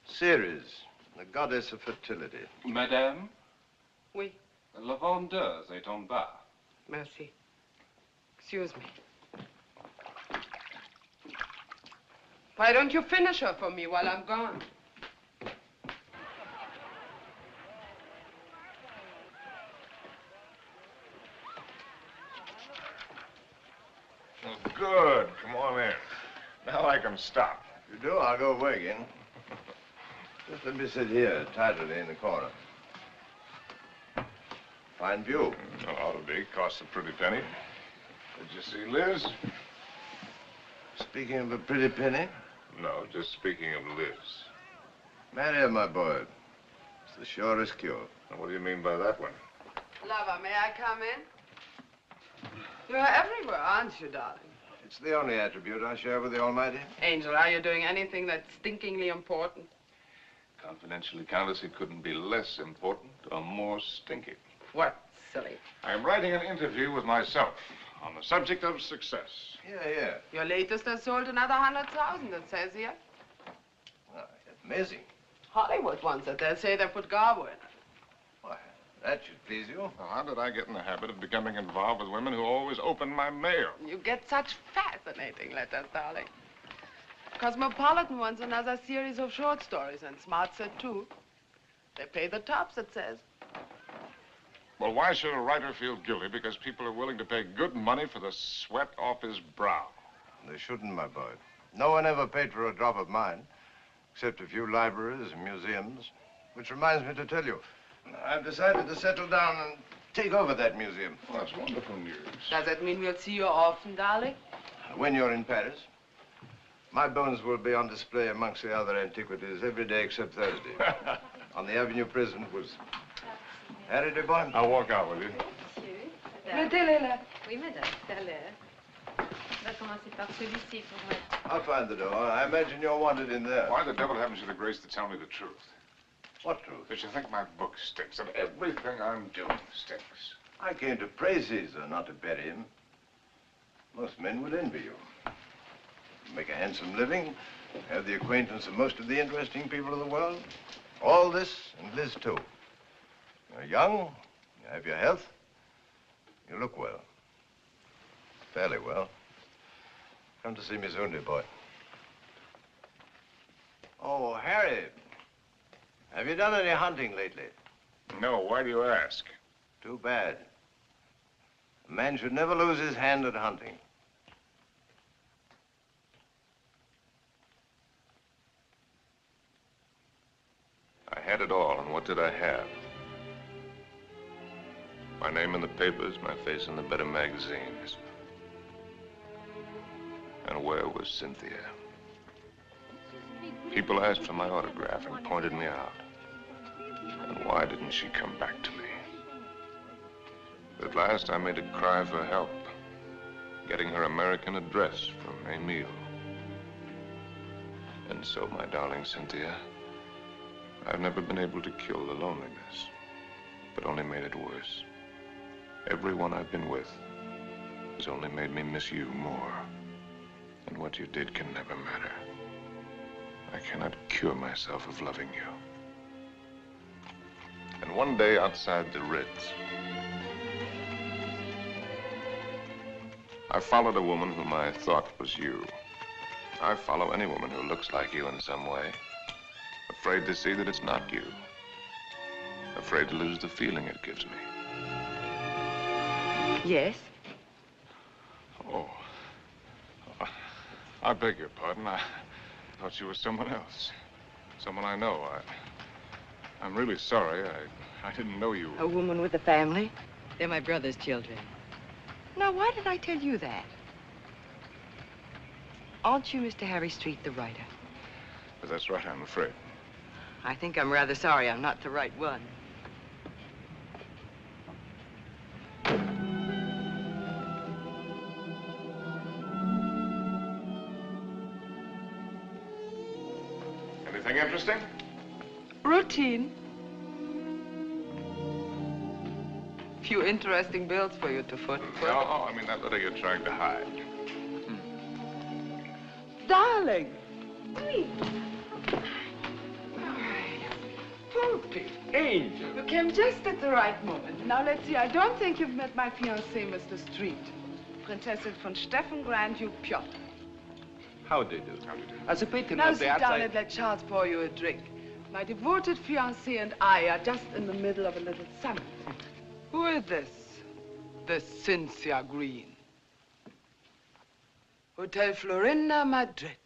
Ceres, the goddess of fertility. Madame? Oui. La vendeuse est en bas. Merci. Excuse me. Why don't you finish her for me while I'm gone? Oh, good. Come on in. Now I can stop. If you do, I'll go away again. Just let me sit here, tidily in the corner. Fine view. Ought to be. Costs a pretty penny. Did you see Liz? Speaking of a pretty penny. No, just speaking of Liz. Marry her, my boy. It's the surest cure. Now, what do you mean by that one? Lover, may I come in? You're everywhere, aren't you, darling? It's the only attribute I share with the Almighty. Angel, are you doing anything that's stinkingly important? Confidentially, Countess, it couldn't be less important or more stinky. What, silly? I'm writing an interview with myself on the subject of success. Yeah. Your latest has sold another 100,000, it says here. Oh, amazing. Hollywood wants it. They'll say they put Garbo in it. Why, that should please you. Well, how did I get in the habit of becoming involved with women who always open my mail? You get such fascinating letters, darling. Cosmopolitan wants another series of short stories, and Smart said too. They pay the tops, it says. Well, why should a writer feel guilty because people are willing to pay good money for the sweat off his brow? They shouldn't, my boy. No one ever paid for a drop of mine, except a few libraries and museums. Which reminds me to tell you, I've decided to settle down and take over that museum. Well, that's wonderful news. Does that mean we'll see you often, darling? When you're in Paris, my bones will be on display amongst the other antiquities every day except Thursday. On the Avenue Prison was Harry de Boy. I'll walk out with you. Mettez-les là. Oui, madame, tout à l'heure. On va commencer par celui-ci pour... I'll find the door. I imagine you're wanted in there. Why the devil haven't you the grace to tell me the truth? What truth? That you think my book stinks, and everything I'm doing stinks. I came to praise Caesar, not to bury him. Most men would envy you. Make a handsome living, have the acquaintance of most of the interesting people of the world. All this, and Liz too. You're young, you have your health, you look well. Fairly well. Come to see me soon, dear boy. Oh, Harry, have you done any hunting lately? No, why do you ask? Too bad. A man should never lose his hand at hunting. I had it all, and what did I have? My name in the papers, my face in the better magazines. And where was Cynthia? People asked for my autograph and pointed me out. And why didn't she come back to me? At last, I made a cry for help, getting her American address from Emile. And so, my darling Cynthia, I've never been able to kill the loneliness, but only made it worse. Everyone I've been with has only made me miss you more. And what you did can never matter. I cannot cure myself of loving you. And one day outside the Ritz, I followed a woman whom I thought was you. I follow any woman who looks like you in some way. Afraid to see that it's not you. Afraid to lose the feeling it gives me. Yes? Oh. I beg your pardon. I thought you were someone else. Someone I know. I'm really sorry. I didn't know you. A woman with a family? They're my brother's children. Now, why did I tell you that? Aren't you Mr. Harry Street, the writer? But that's right, I'm afraid. I think I'm rather sorry I'm not the right one. Anything interesting? Routine. Few interesting bills for you to foot. No, I mean that letter you're trying to hide. Darling. Poopy. Angel. You came just at the right moment. Now, let's see. I don't think you've met my fiancé, Mr. Street. Prinzessin von Steffen, Grand Duke Piotr. How do you do? As a patron Now of the sit down outside... and let Charles pour you a drink. My devoted fiancé and I are just in the middle of a little summit. Who is this? This Cynthia Green. Hotel Florinda, Madrid.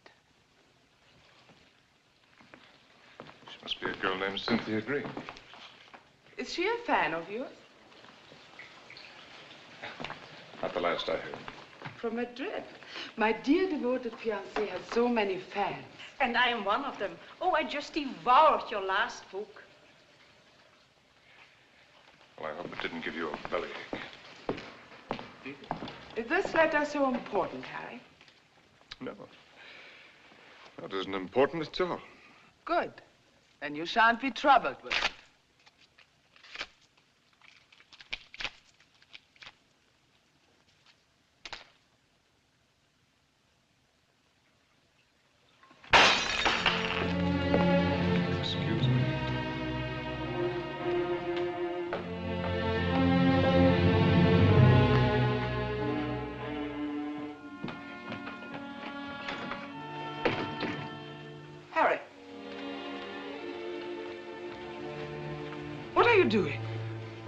She must be a girl named Cynthia Green. Is she a fan of yours? Not the last I heard. From Madrid. My dear devoted fiancé has so many fans. And I am one of them. Oh, I just devoured your last book. Well, I hope it didn't give you a bellyache. Is this letter so important, Harry? No. That isn't important at all. Good. Then you shan't be troubled with it. Excuse me. Harry. What are you doing?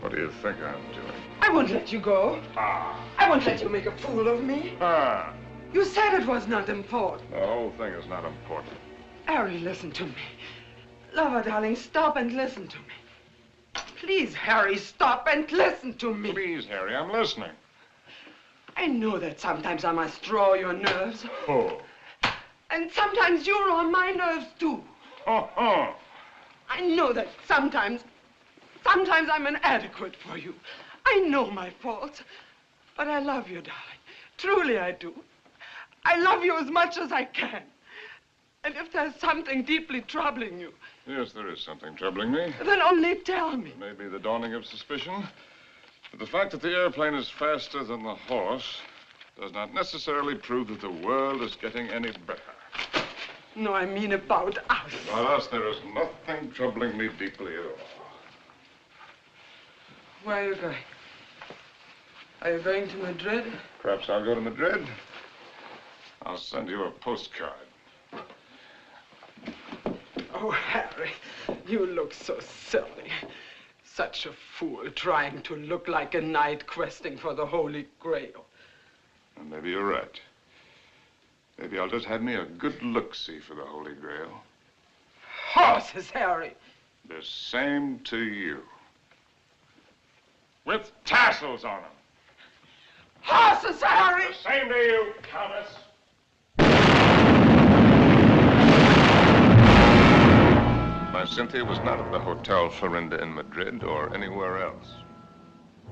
What do you think I'm doing? I won't let you go. Ah. I won't let you make a fool of me. Ah. You said it was not important. The whole thing is not important. Harry, listen to me. Lover, darling, stop and listen to me. Please, Harry, stop and listen to me. Please, Harry, I'm listening. I know that sometimes I must draw your nerves. Oh. And sometimes you're on my nerves, too. Oh. I know that sometimes I'm inadequate for you. I know my faults. But I love you, darling. Truly I do. I love you as much as I can. And if there's something deeply troubling you... Yes, there is something troubling me. Then only tell me. Maybe the dawning of suspicion. But the fact that the airplane is faster than the horse does not necessarily prove that the world is getting any better. No, I mean about us. About us, there is nothing troubling me deeply at all. Where are you going? Are you going to Madrid? Perhaps I'll go to Madrid. I'll send you a postcard. Oh, Harry, you look so silly. Such a fool trying to look like a knight questing for the Holy Grail. And maybe you're right. Maybe I'll just have me a good look-see for the Holy Grail. Horses, Harry. The same to you. with tassels on them. Horses, Harry! Same to you, Countess. My Cynthia was not at the Hotel Florinda in Madrid or anywhere else.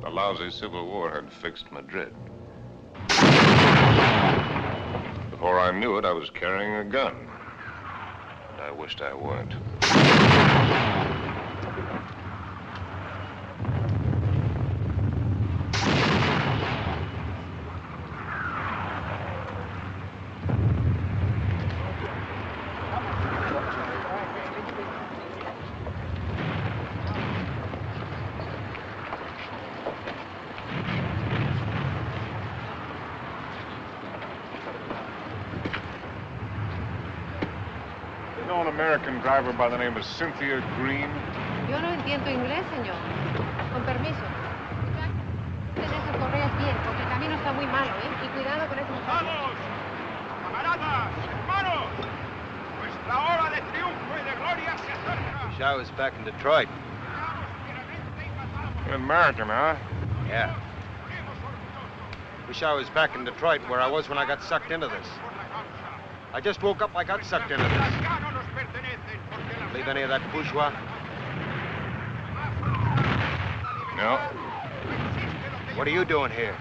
The lousy Civil War had fixed Madrid. Before I knew it, I was carrying a gun. And I wished I weren't. An American driver by the name of Cynthia Green. Yo no entiendo inglés, señor. Con permiso. Ten esas correas bien, porque el camino está muy malo, ¿eh? Y cuidado con esos... ¡Vamos! ¡Camaradas! ¡Hermanos! Nuestra hora de triunfo y de gloria se acerca. Wish I was back in Detroit. You're an American, huh? Yeah. Wish I was back in Detroit where I was when I got sucked into this. I just woke up, I got sucked into this. Believe any of that bourgeois? No. What are you doing here?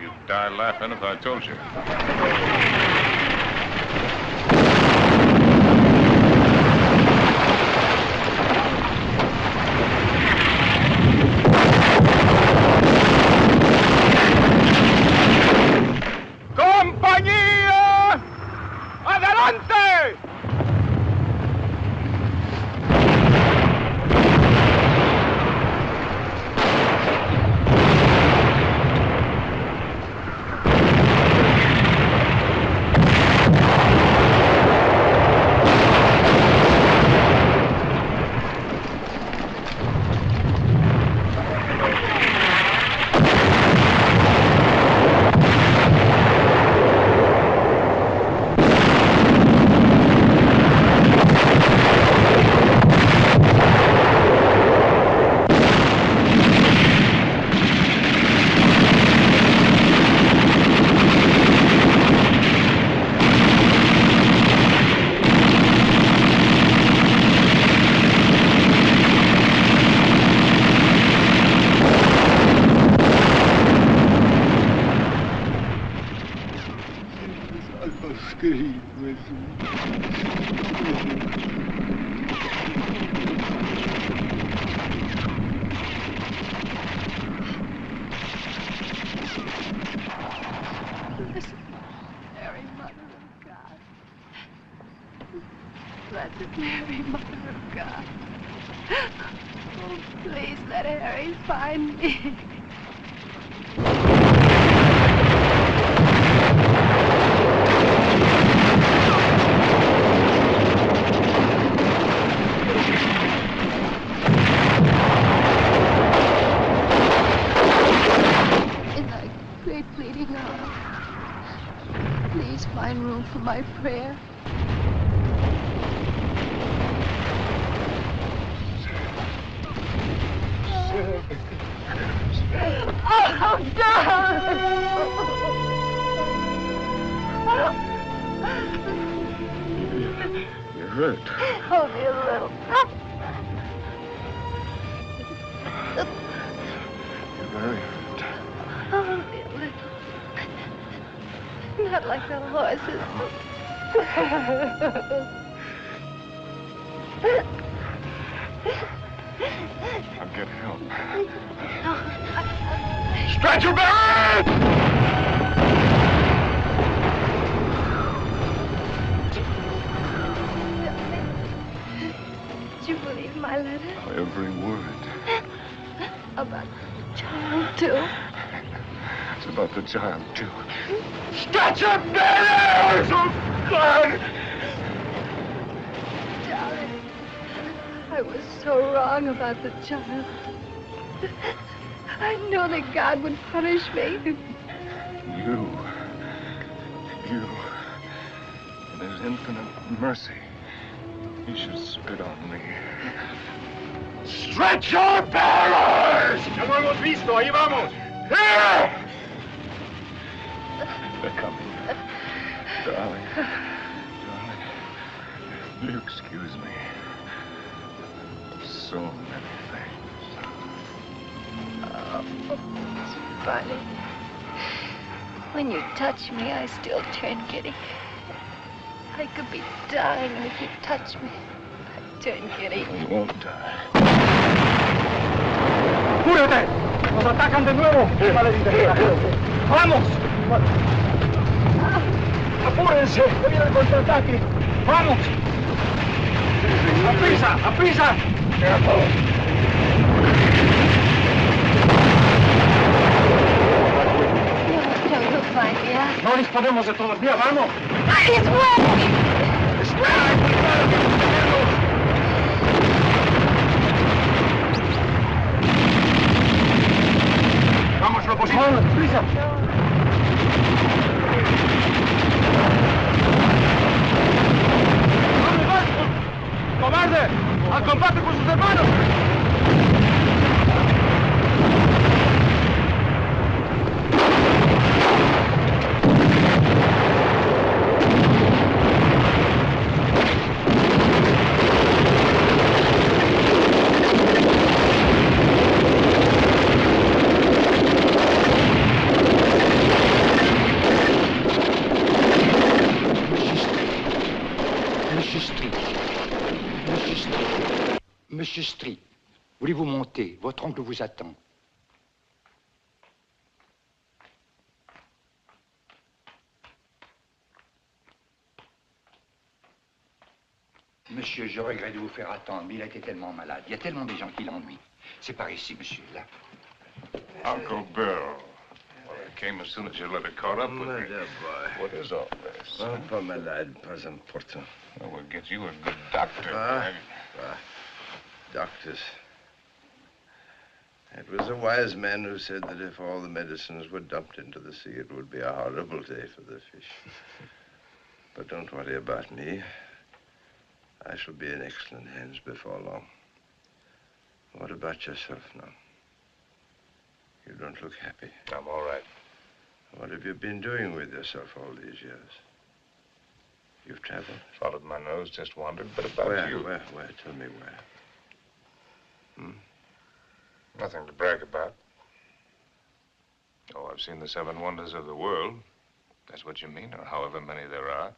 You'd die laughing if I told you. ¡Compañía! ¡Adelante! Blessed Mary, Mother of God. Oh, please let Harry find me. In thy great pleading hour, please find room for my prayer. Oh, darling! You're hurt. Only a little. You're very hurt. Only a little. Not like the horses. I'll get help. Stretcher bearer! Did you believe my letter? Every word. About the child, too? It's about the child, too. Stretcher bearers! Oh, God! Darling, I was so wrong about the child. I know that God would punish me. You. In his infinite mercy, he should spit on me. Stretch your bearers! Ya lo hemos visto, ahí vamos. Here! They're coming. Darling. Darling. Will you excuse me? So many things. Oh, it's funny. When you touch me, I still turn giddy. I could be dying, and if you touch me, I turn giddy. You won't die. ¡Apúrate! ¡Nos atacan de nuevo! ¡Maledita! ¡Vamos! ¡Apúrense! ¡Que viene el contraataque! ¡Vamos! ¡Aprisa! ¡Aprisa! You'll find me, huh? No disponemos de todo el día, vamos. It's wet! Vamos, lo posible. ¡Vamos, prisa! ¡Vamos, vamos! ¡Cobarde! ¡Al combate con sus hermanos! Monsieur Street, voulez-vous monter? Votre oncle vous attend. Monsieur, je regrette de vous faire attendre, mais il a été tellement malade. Il y a tellement de gens qui l'ennuient. C'est par ici, monsieur, là. Uncle Bill. Well, I came as soon as your letter caught up with me. Dear boy. What is all this? Oh, pas malade, pas important. Well, we'll get you a good doctor. Doctors. It was a wise man who said that if all the medicines were dumped into the sea, it would be a horrible day for the fish. But don't worry about me. I shall be in excellent hands before long. What about yourself now? You don't look happy. I'm all right. What have you been doing with yourself all these years? You've traveled? Followed my nose, just wandered, but about you. Where? Tell me where. Nothing to brag about. Oh, I've seen the 7 wonders of the world. That's what you mean, or however many there are.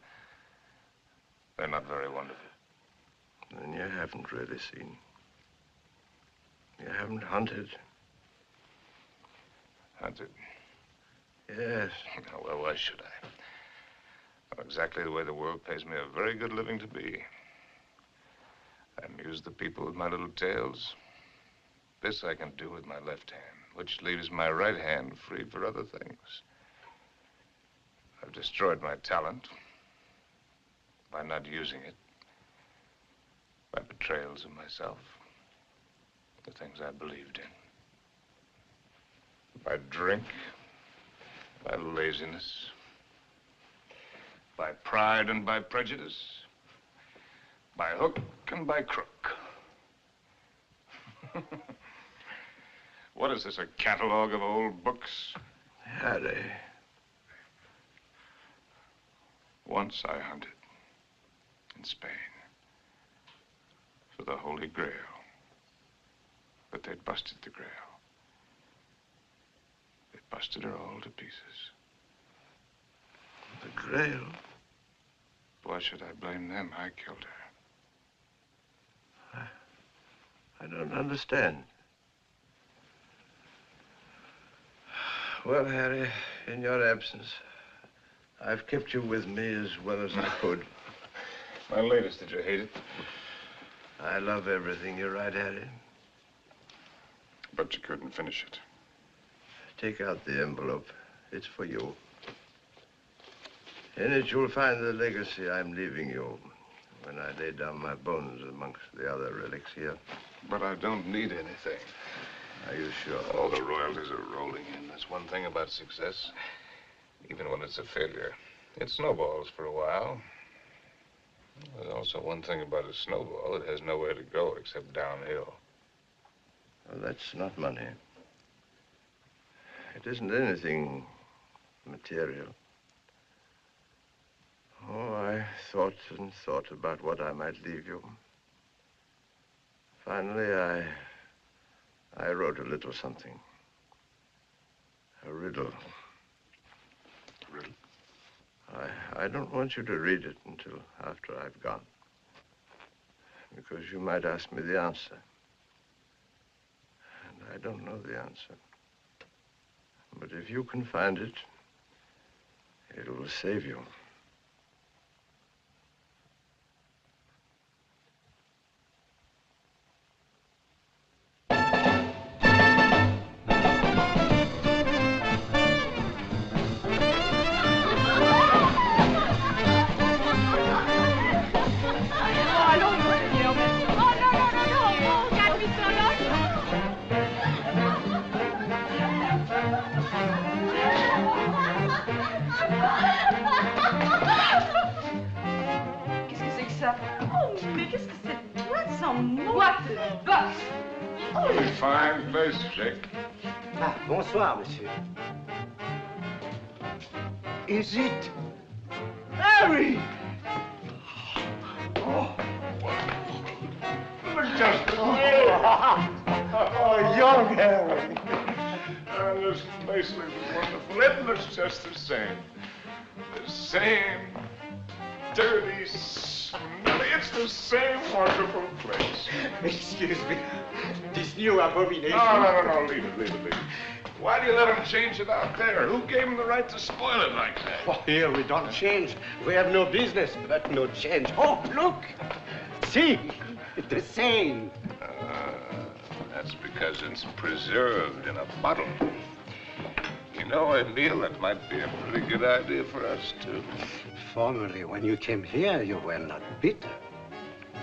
They're not very wonderful. Then you haven't really seen. You haven't hunted. Hunted? Yes. Oh, well, why should I? Well, exactly the way the world pays me a very good living to be. I amuse the people with my little tales. This I can do with my left hand, which leaves my right hand free for other things. I've destroyed my talent by not using it, by betrayals of myself, the things I believed in, by drink, by laziness, by pride and by prejudice, by hook and by crook. What is this, a catalog of old books? Harry. Once I hunted in Spain for the Holy Grail, but they busted the Grail. They busted her all to pieces. The Grail? Why should I blame them? I killed her. I don't understand. Well, Harry, in your absence, I've kept you with me as well as I could. My latest, did you hate it? I love everything you write, Harry. But you couldn't finish it. Take out the envelope. It's for you. In it, you'll find the legacy I'm leaving you when I lay down my bones amongst the other relics here. But I don't need anything. Are you sure? All the royalties are rolling in. That's one thing about success. Even when it's a failure, it snowballs for a while. There's also one thing about a snowball. It has nowhere to go except downhill. Well, that's not money. It isn't anything material. Oh, I thought and thought about what I might leave you. Finally, I wrote a little something. A riddle. Riddle? I don't want you to read it until after I've gone. Because you might ask me the answer. And I don't know the answer. But if you can find it, it will save you. Qu'est-ce que c'est que ça? Oh, mais qu'est-ce que cette boîte sans boîte de boxe? Oh, Fine place, Jake. Ah, bonsoir, monsieur. Is it Harry? Oh. Just Oh, young Harry. And this place looks wonderful. It looks just the same. The same dirty, smelly. It's the same wonderful place. Excuse me. This new abomination. No. Leave it. Why do you let them change it out there? Who gave them the right to spoil it like that? Oh, here we don't change. We have no business, but no change. Oh, look. See, the same. That's because it's preserved in a bottle. You know, Emil, that might be a pretty good idea for us, too. Formerly, when you came here, you were not bitter.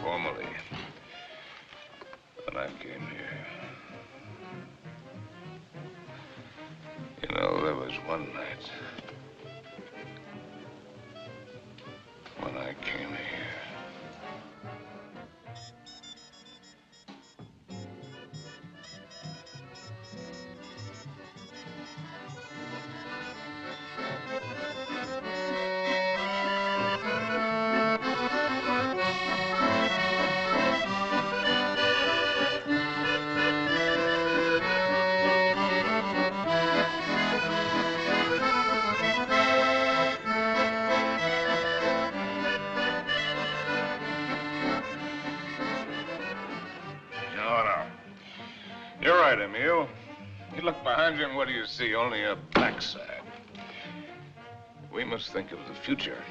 Formerly. When I came here. You know, there was one night when I came here. No. You're right, Emil. You look behind you and what do you see? Only a backside. We must think of the future.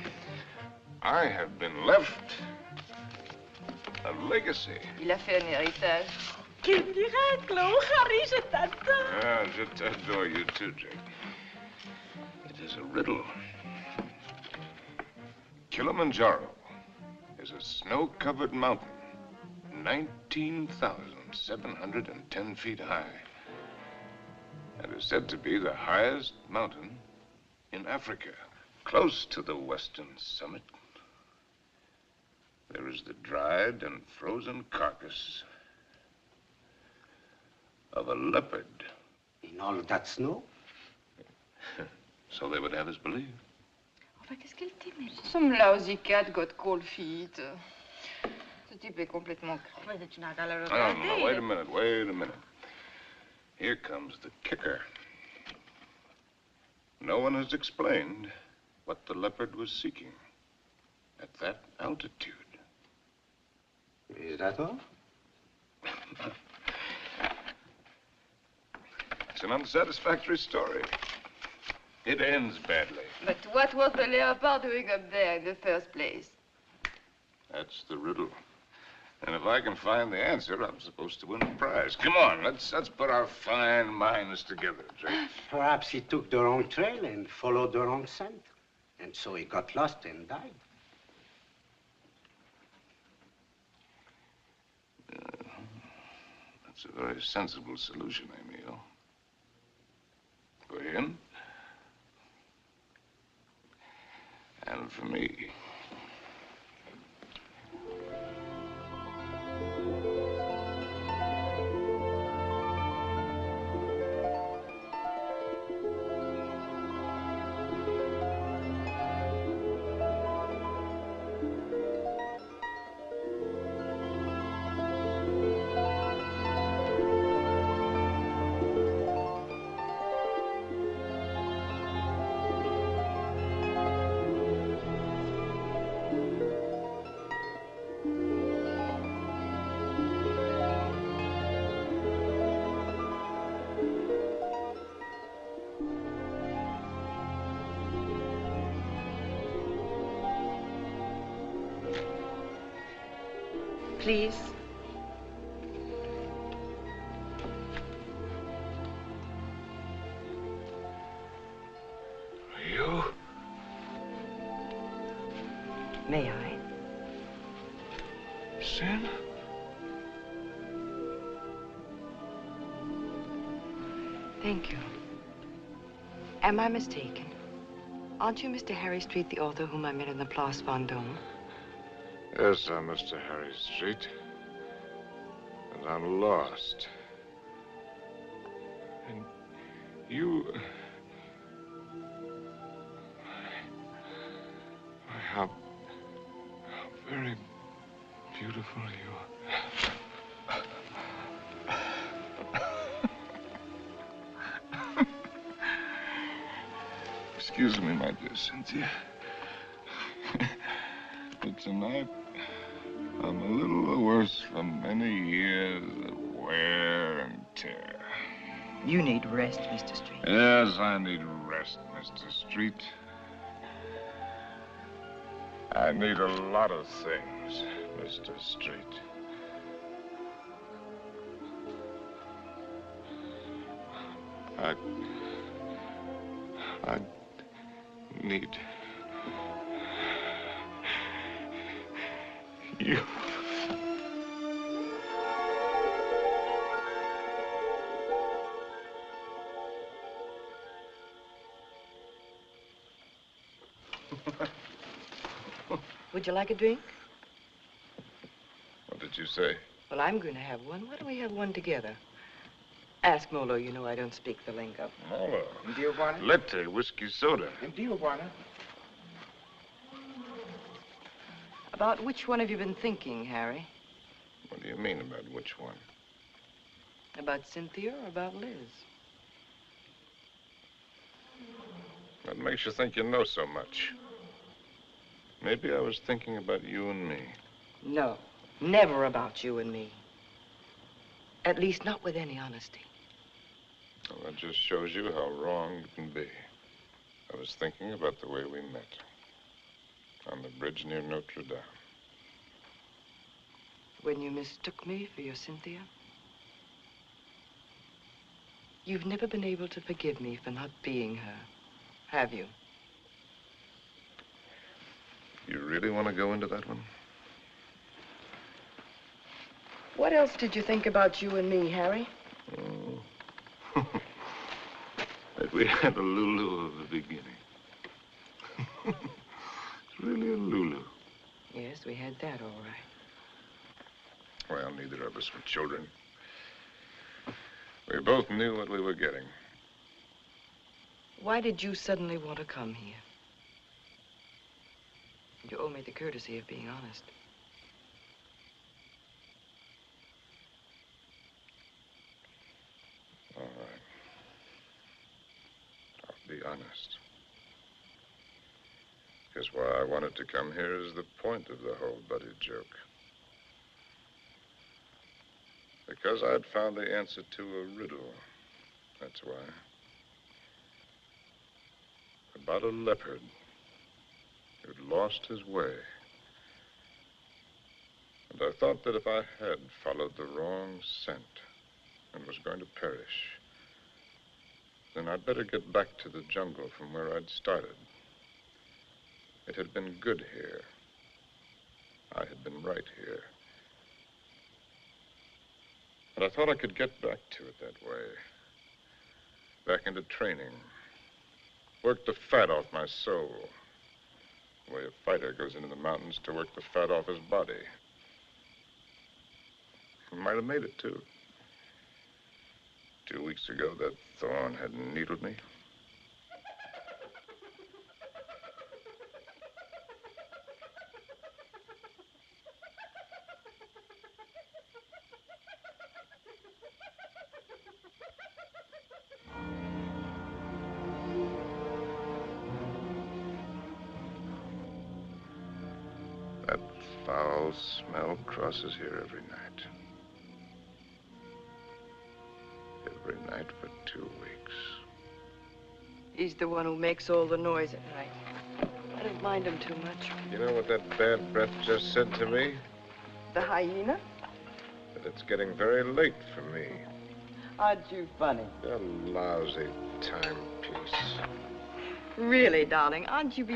I have been left a legacy. Il a fait un héritage. Quel miracle! Oh, Harry, je t'adore. Ah, je t'adore, you too, Jake. It is a riddle. Kilimanjaro is a snow-covered mountain, 19,710 feet high. And is said to be the highest mountain in Africa. Close to the western summit, there is the dried and frozen carcass of a leopard. In all that snow? So they would have us believe. Enfin, qu'est-ce qu'elle dit, mais... Some lousy cat got cold feet. Ce type est complètement creux. Tu n'as qu'à le regarder. No, wait a minute. Here comes the kicker. No one has explained what the leopard was seeking at that altitude. Is that all? It's an unsatisfactory story. It ends badly. But what was the leopard doing up there in the first place? That's the riddle. And if I can find the answer, I'm supposed to win a prize. Come on, let's put our fine minds together, Jake. Perhaps he took the wrong trail and followed the wrong scent. And so he got lost and died. That's a very sensible solution, Emil. For him. And for me. Please. You? May I? Sin? Thank you. Am I mistaken? Aren't you Mr. Harry Street, the author whom I met in the Place Vendôme? Yes, I'm Mr. Harry Street. And I'm lost. And you... How very beautiful you are. Excuse me, my dear Cynthia. But tonight, I'm a little worse from many years of wear and tear. You need rest, Mr. Street. Yes, I need rest, Mr. Street. I need a lot of things, Mr. Street. I need you. Would you like a drink? What did you say? Well, I'm going to have one. Why don't we have one together? Ask Molo. You know I don't speak the lingo. Molo. Do you want it? Latte, whiskey soda. Do you want it? About which one have you been thinking, Harry? What do you mean about which one? About Cynthia or about Liz? What makes you think you know so much? Maybe I was thinking about you and me. No, never about you and me. At least not with any honesty. Well, that just shows you how wrong you can be. I was thinking about the way we met. On the bridge near Notre Dame. When you mistook me for your Cynthia? You've never been able to forgive me for not being her, have you? You really want to go into that one? What else did you think about you and me, Harry? Oh. That we had a Lulu of the beginning. It's really a Lulu. Yes, we had that all right. Well, neither of us were children. We both knew what we were getting. Why did you suddenly want to come here? You owe me the courtesy of being honest. All right. I'll be honest. Because why I wanted to come here is the point of the whole buddy joke. Because I'd found the answer to a riddle. That's why. About a leopard who'd lost his way. And I thought that if I had followed the wrong scent and was going to perish, then I'd better get back to the jungle from where I'd started. It had been good here. I had been right here. And I thought I could get back to it that way. Back into training. Work the fat off my soul. The way a fighter goes into the mountains to work the fat off his body. I might have made it, too. 2 weeks ago, that thorn had needled me. That foul smell crosses here every night. Every night for 2 weeks. He's the one who makes all the noise at night. I don't mind him too much. You know what that bad breath just said to me? The hyena? But it's getting very late for me. Aren't you funny? A lousy timepiece. Really, darling, aren't you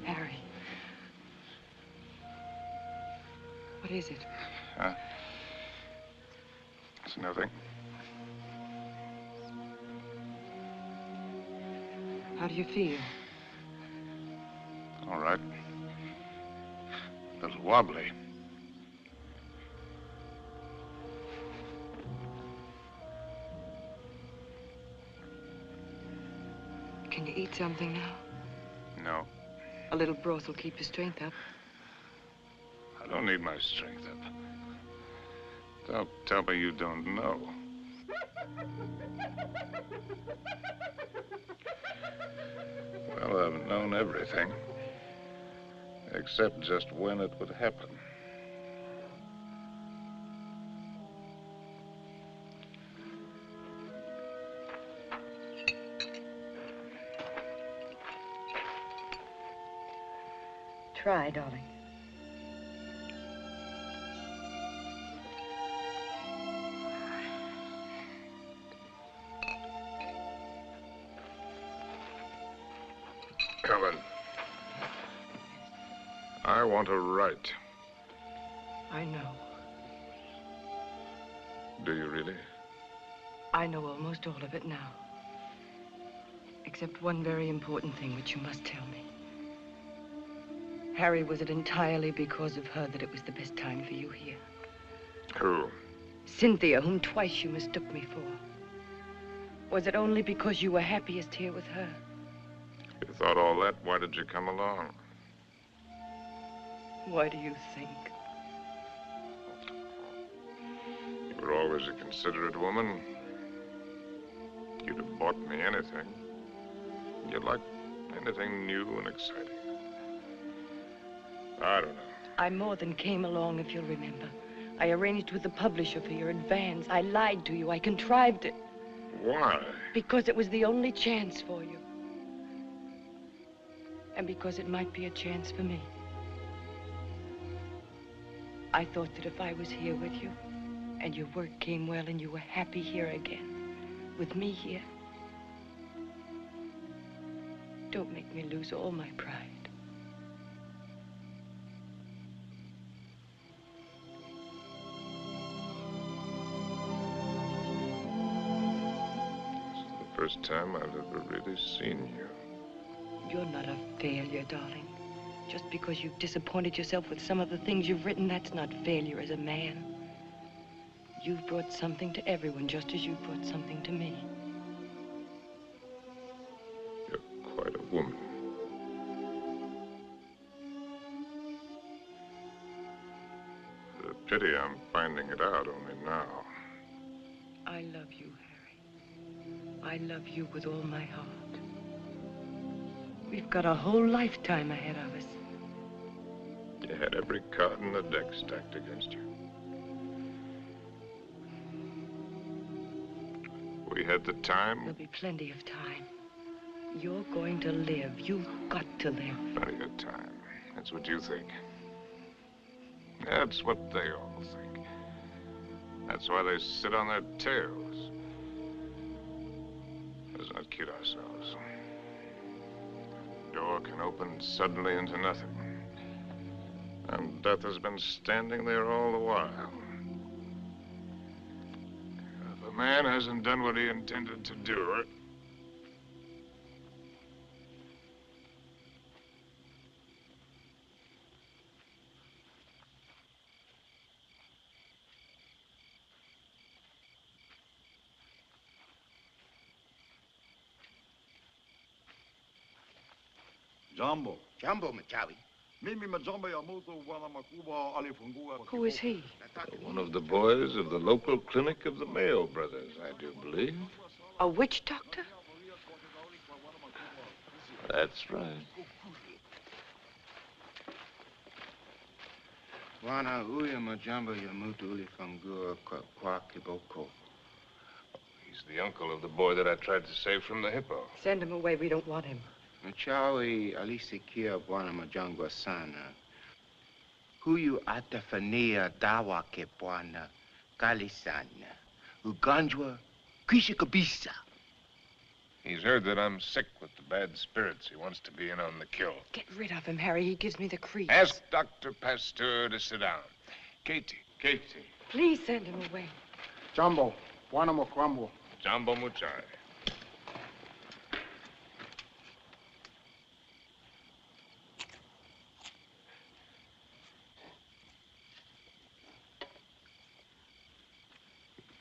Harry. What is it? Huh? It's nothing. How do you feel? All right. A little wobbly. Can you eat something now? No, A little broth will keep your strength up. I don't need my strength up. Don't tell me you don't know. Well, I've known everything. Except just when it would happen. Try, darling. Helen, I want to write. I know. Do you really? I know almost all of it now. Except one very important thing which you must tell me. Harry, was it entirely because of her that it was the best time for you here? Who? Cynthia, whom twice you mistook me for. Was it only because you were happiest here with her? If you thought all that, why did you come along? Why do you think? You were always a considerate woman. You'd have bought me anything. You liked anything new and exciting. I don't know. I more than came along, if you'll remember. I arranged with the publisher for your advance. I lied to you. I contrived it. Why? Because it was the only chance for you. And because it might be a chance for me. I thought that if I was here with you, and your work came well, and you were happy here again, with me here, don't make me lose all my pride. First time I've ever really seen you. You're not a failure, darling. Just because you've disappointed yourself with some of the things you've written, that's not failure as a man. You've brought something to everyone, just as you've brought something to me. You're quite a woman. It's a pity I'm finding it out only now. I love you, Harry. I love you with all my heart. We've got a whole lifetime ahead of us. You had every card in the deck stacked against you. We had the time. There'll be plenty of time. You're going to live. You've got to live. Plenty of time. That's what you think. That's what they all think. That's why they sit on their tails. Let's not kid ourselves. The door can open suddenly into nothing. And death has been standing there all the while. If a man hasn't done what he intended to do, Jambo. Jambo, Machawi. Who is he? one of the boys of the local clinic of the Mayo brothers, I do believe. A witch doctor? That's right. Wana uya majambo ya mutu uli fangua kwa kiboko. He's the uncle of the boy that I tried to save from the hippo. Send him away. We don't want him. Machawi alisikia Bwana Majangwa sana. Huyu atafania dawa ke Bwana kali sana. Ugonjwa kwisha kabisa. He's heard that I'm sick with the bad spirits. He wants to be in on the kill. Get rid of him, Harry. He gives me the creeps. Ask Dr. Pasteur to sit down. Katie. Please send him away. Jumbo, Bwana Mokwambo. Jumbo Muchai.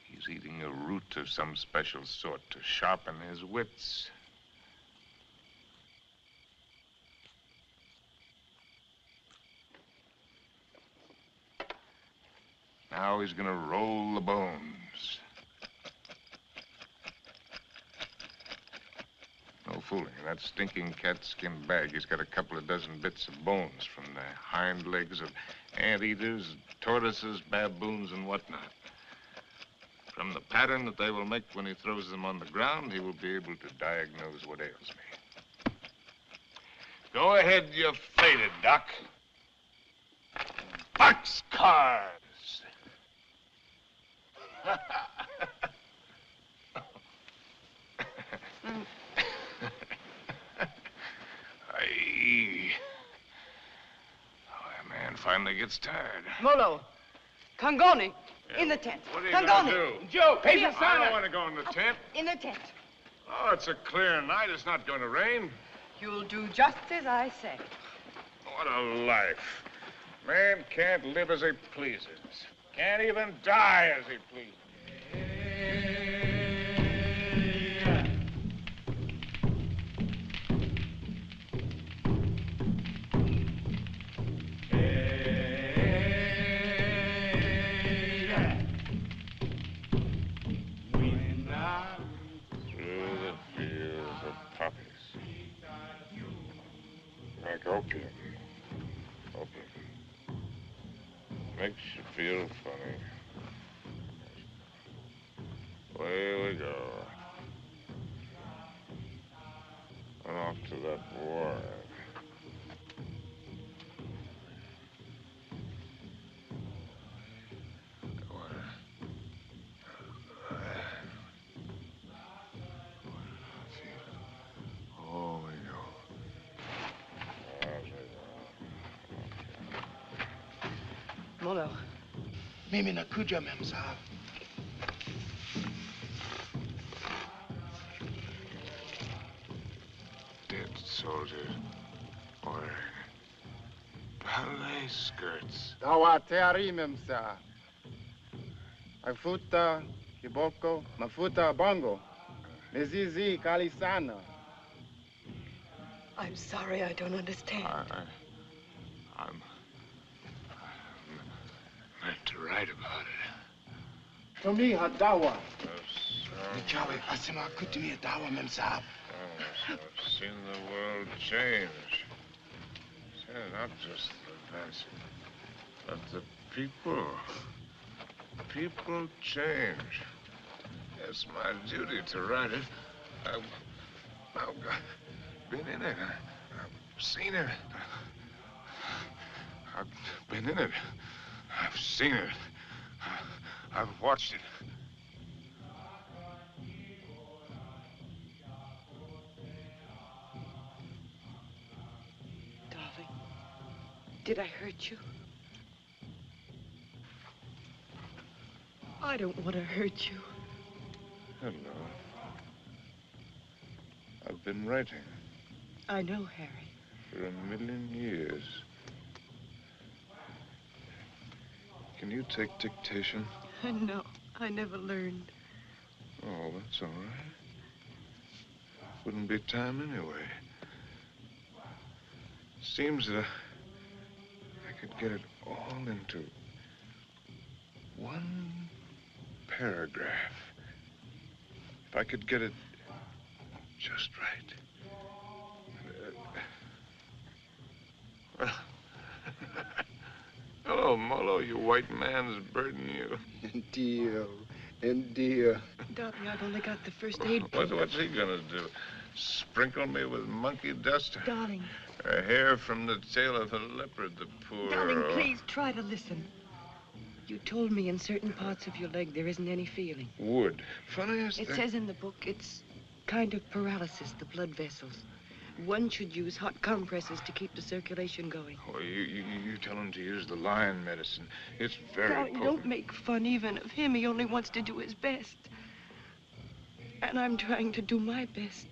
He's eating a root of some special sort to sharpen his wits. Now he's gonna roll the bones. No fooling. In that stinking catskin bag, he's got a couple of dozen bits of bones from the hind legs of anteaters, tortoises, baboons, and whatnot. From the pattern that they will make when he throws them on the ground, he will be able to diagnose what ails me. Go ahead, you faded, Doc. Boxcars! Aye. Oh, man finally gets tired. Molo, Kangoni, in the tent. What are you Kangoni. gonna do? Joe, I don't want to go in the tent. In the tent. Oh, it's a clear night. It's not going to rain. You'll do just as I say. What a life. Man can't live as he pleases. Can't even die as he pleases. Through the fields of poppies. Like opium. Makes you feel funny. Away we go. And off to that war. Oh, we go. Molo. Mimi nakuja, mem sahab. Dead soldiers wearing ballet skirts. Dawa teari memsa. Mafuta kiboko, mafuta bongo. Mizizi kali sana. I'm sorry, I don't understand. I'm meant to write about it. To me, hadawa. Machawi asema kutumia dawa, mem sahab. I've seen the world change. Not just the dancing, but the people. People change. It's my duty to write it. I've been in it. I've seen it. I've been in it. I've seen it. I've watched it. Darling, did I hurt you? I don't want to hurt you. Hello. I've been writing. I know, Harry. For 1,000,000 years. Can you take dictation? No, I never learned. Oh, that's all right. Wouldn't be time anyway. Seems that I could get it all into one paragraph. If I could get it just right. Hello, Molo, you white man's burden, you. Dear, and dear. Darling, I've only got the first aid. What's he gonna do? Sprinkle me with monkey dust. Darling. A hair from the tail of a leopard, the poor... Darling, please try to listen. You told me in certain parts of your leg there isn't any feeling. Wood. Funniest It thing... says in the book it's kind of paralysis, the blood vessels. One should use hot compresses to keep the circulation going. Oh, you tell him to use the lion medicine. It's very Darling, potent. don't make fun even of him. He only wants to do his best. And I'm trying to do my best.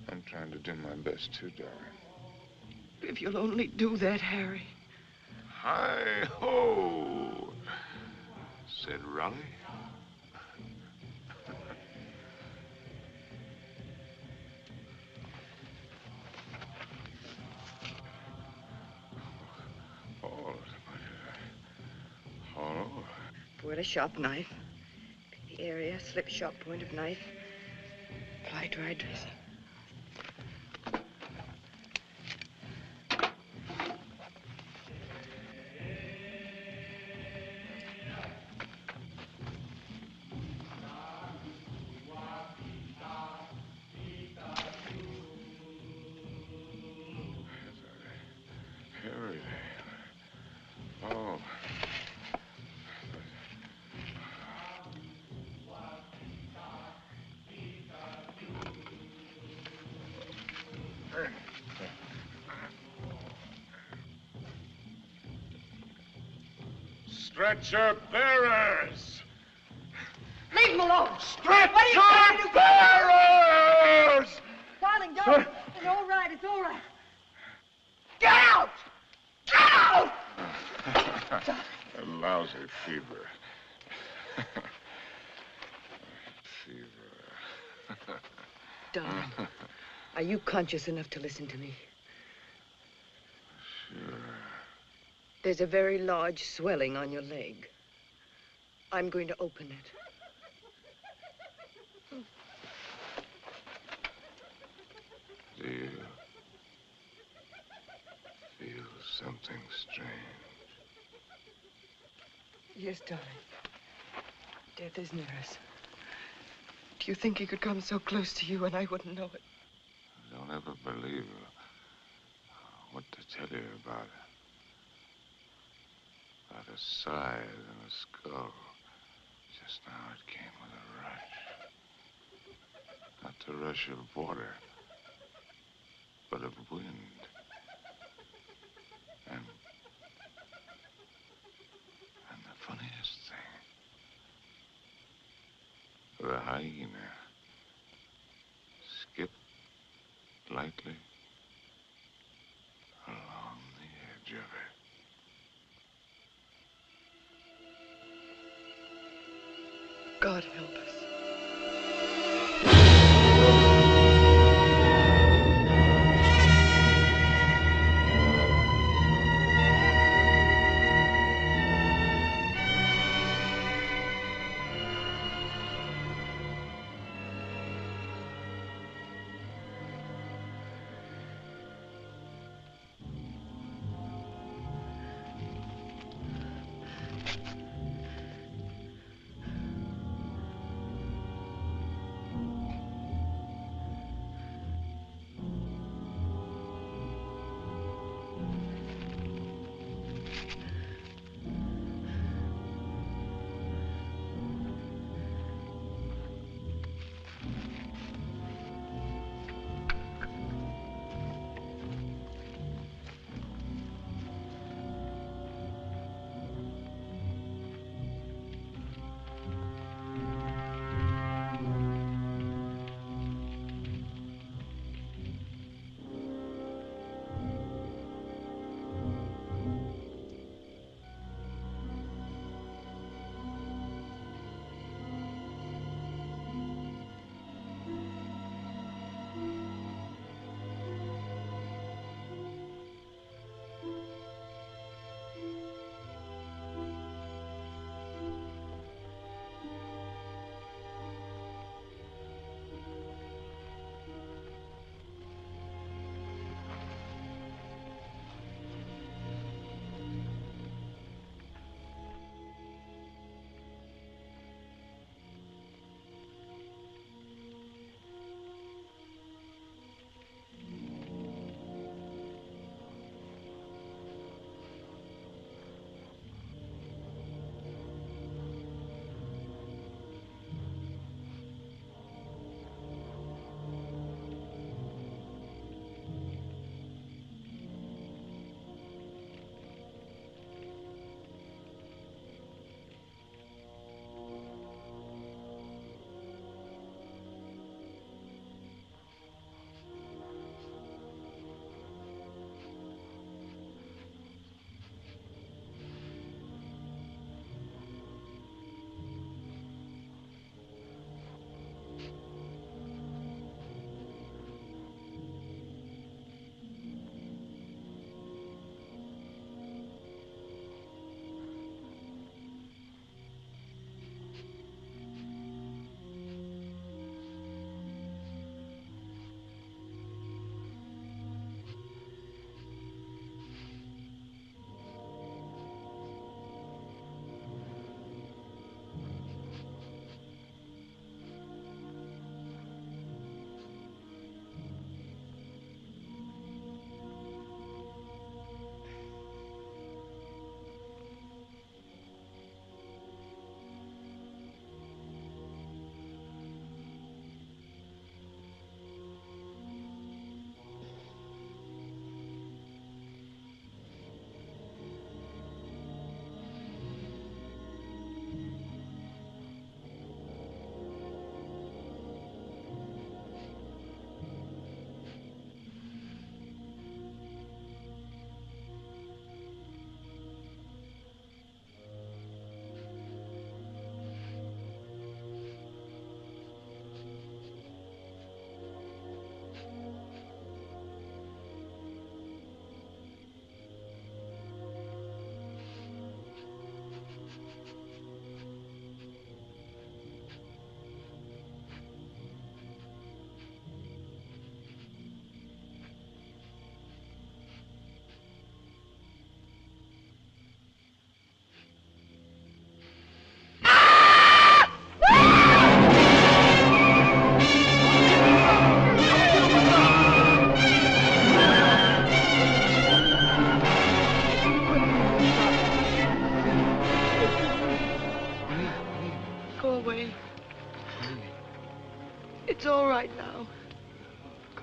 I'm trying to do my best, too, darling. If you'll only do that, Harry. Hi-ho, said Raleigh. Pour a sharp knife. Pick the area, slip sharp point of knife. Apply dry dressing. Harry. Oh. Stretcher bearers! Leave him alone! Stretcher bearers! Darling, don't. It's all right, it's all right. Get out! Get out! A lousy fever. Fever. Darling, are you conscious enough to listen to me? Sure. There's a very large swelling on your leg. I'm going to open it. Do you feel something strange? Yes, darling. Death is near us. Do you think he could come so close to you and I wouldn't know it? Don't ever believe what to tell you about it. About a scythe and a skull. Just now it came with a rush. Not the rush of water, but of wind. And the funniest thing, the hyena skipped lightly along the edge of it. God help us.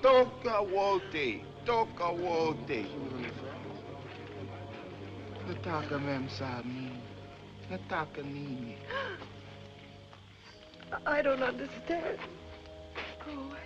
Toka wote. Toka wote. Nataka mem sa amin. Nataka nini. I don't understand. Go away.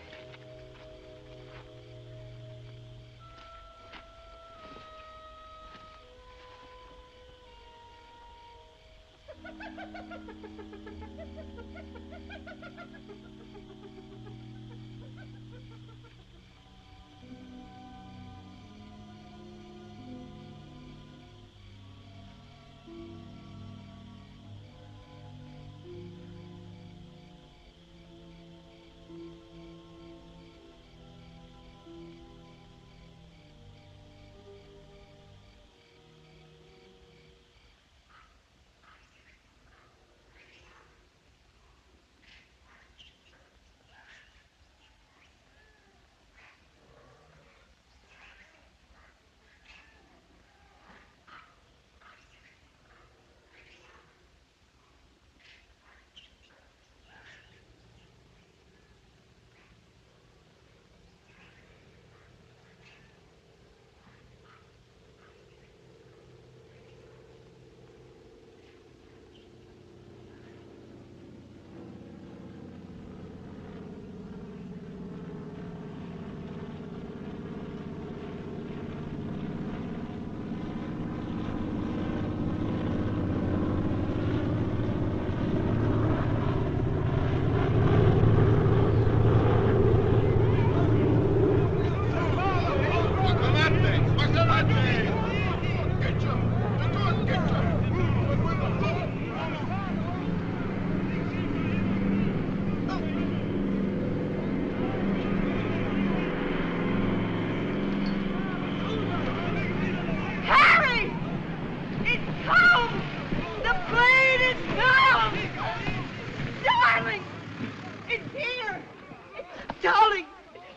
Darling,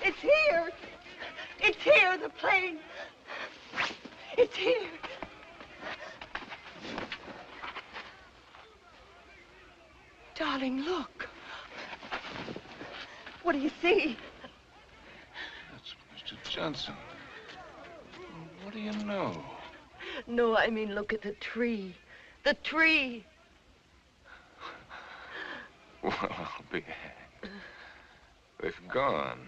it's here. It's here, the plane. It's here. Darling, look. What do you see? That's Mr. Johnson. What do you know? No, I mean, look at the tree. The tree. Well, I'll be hanged. They've gone.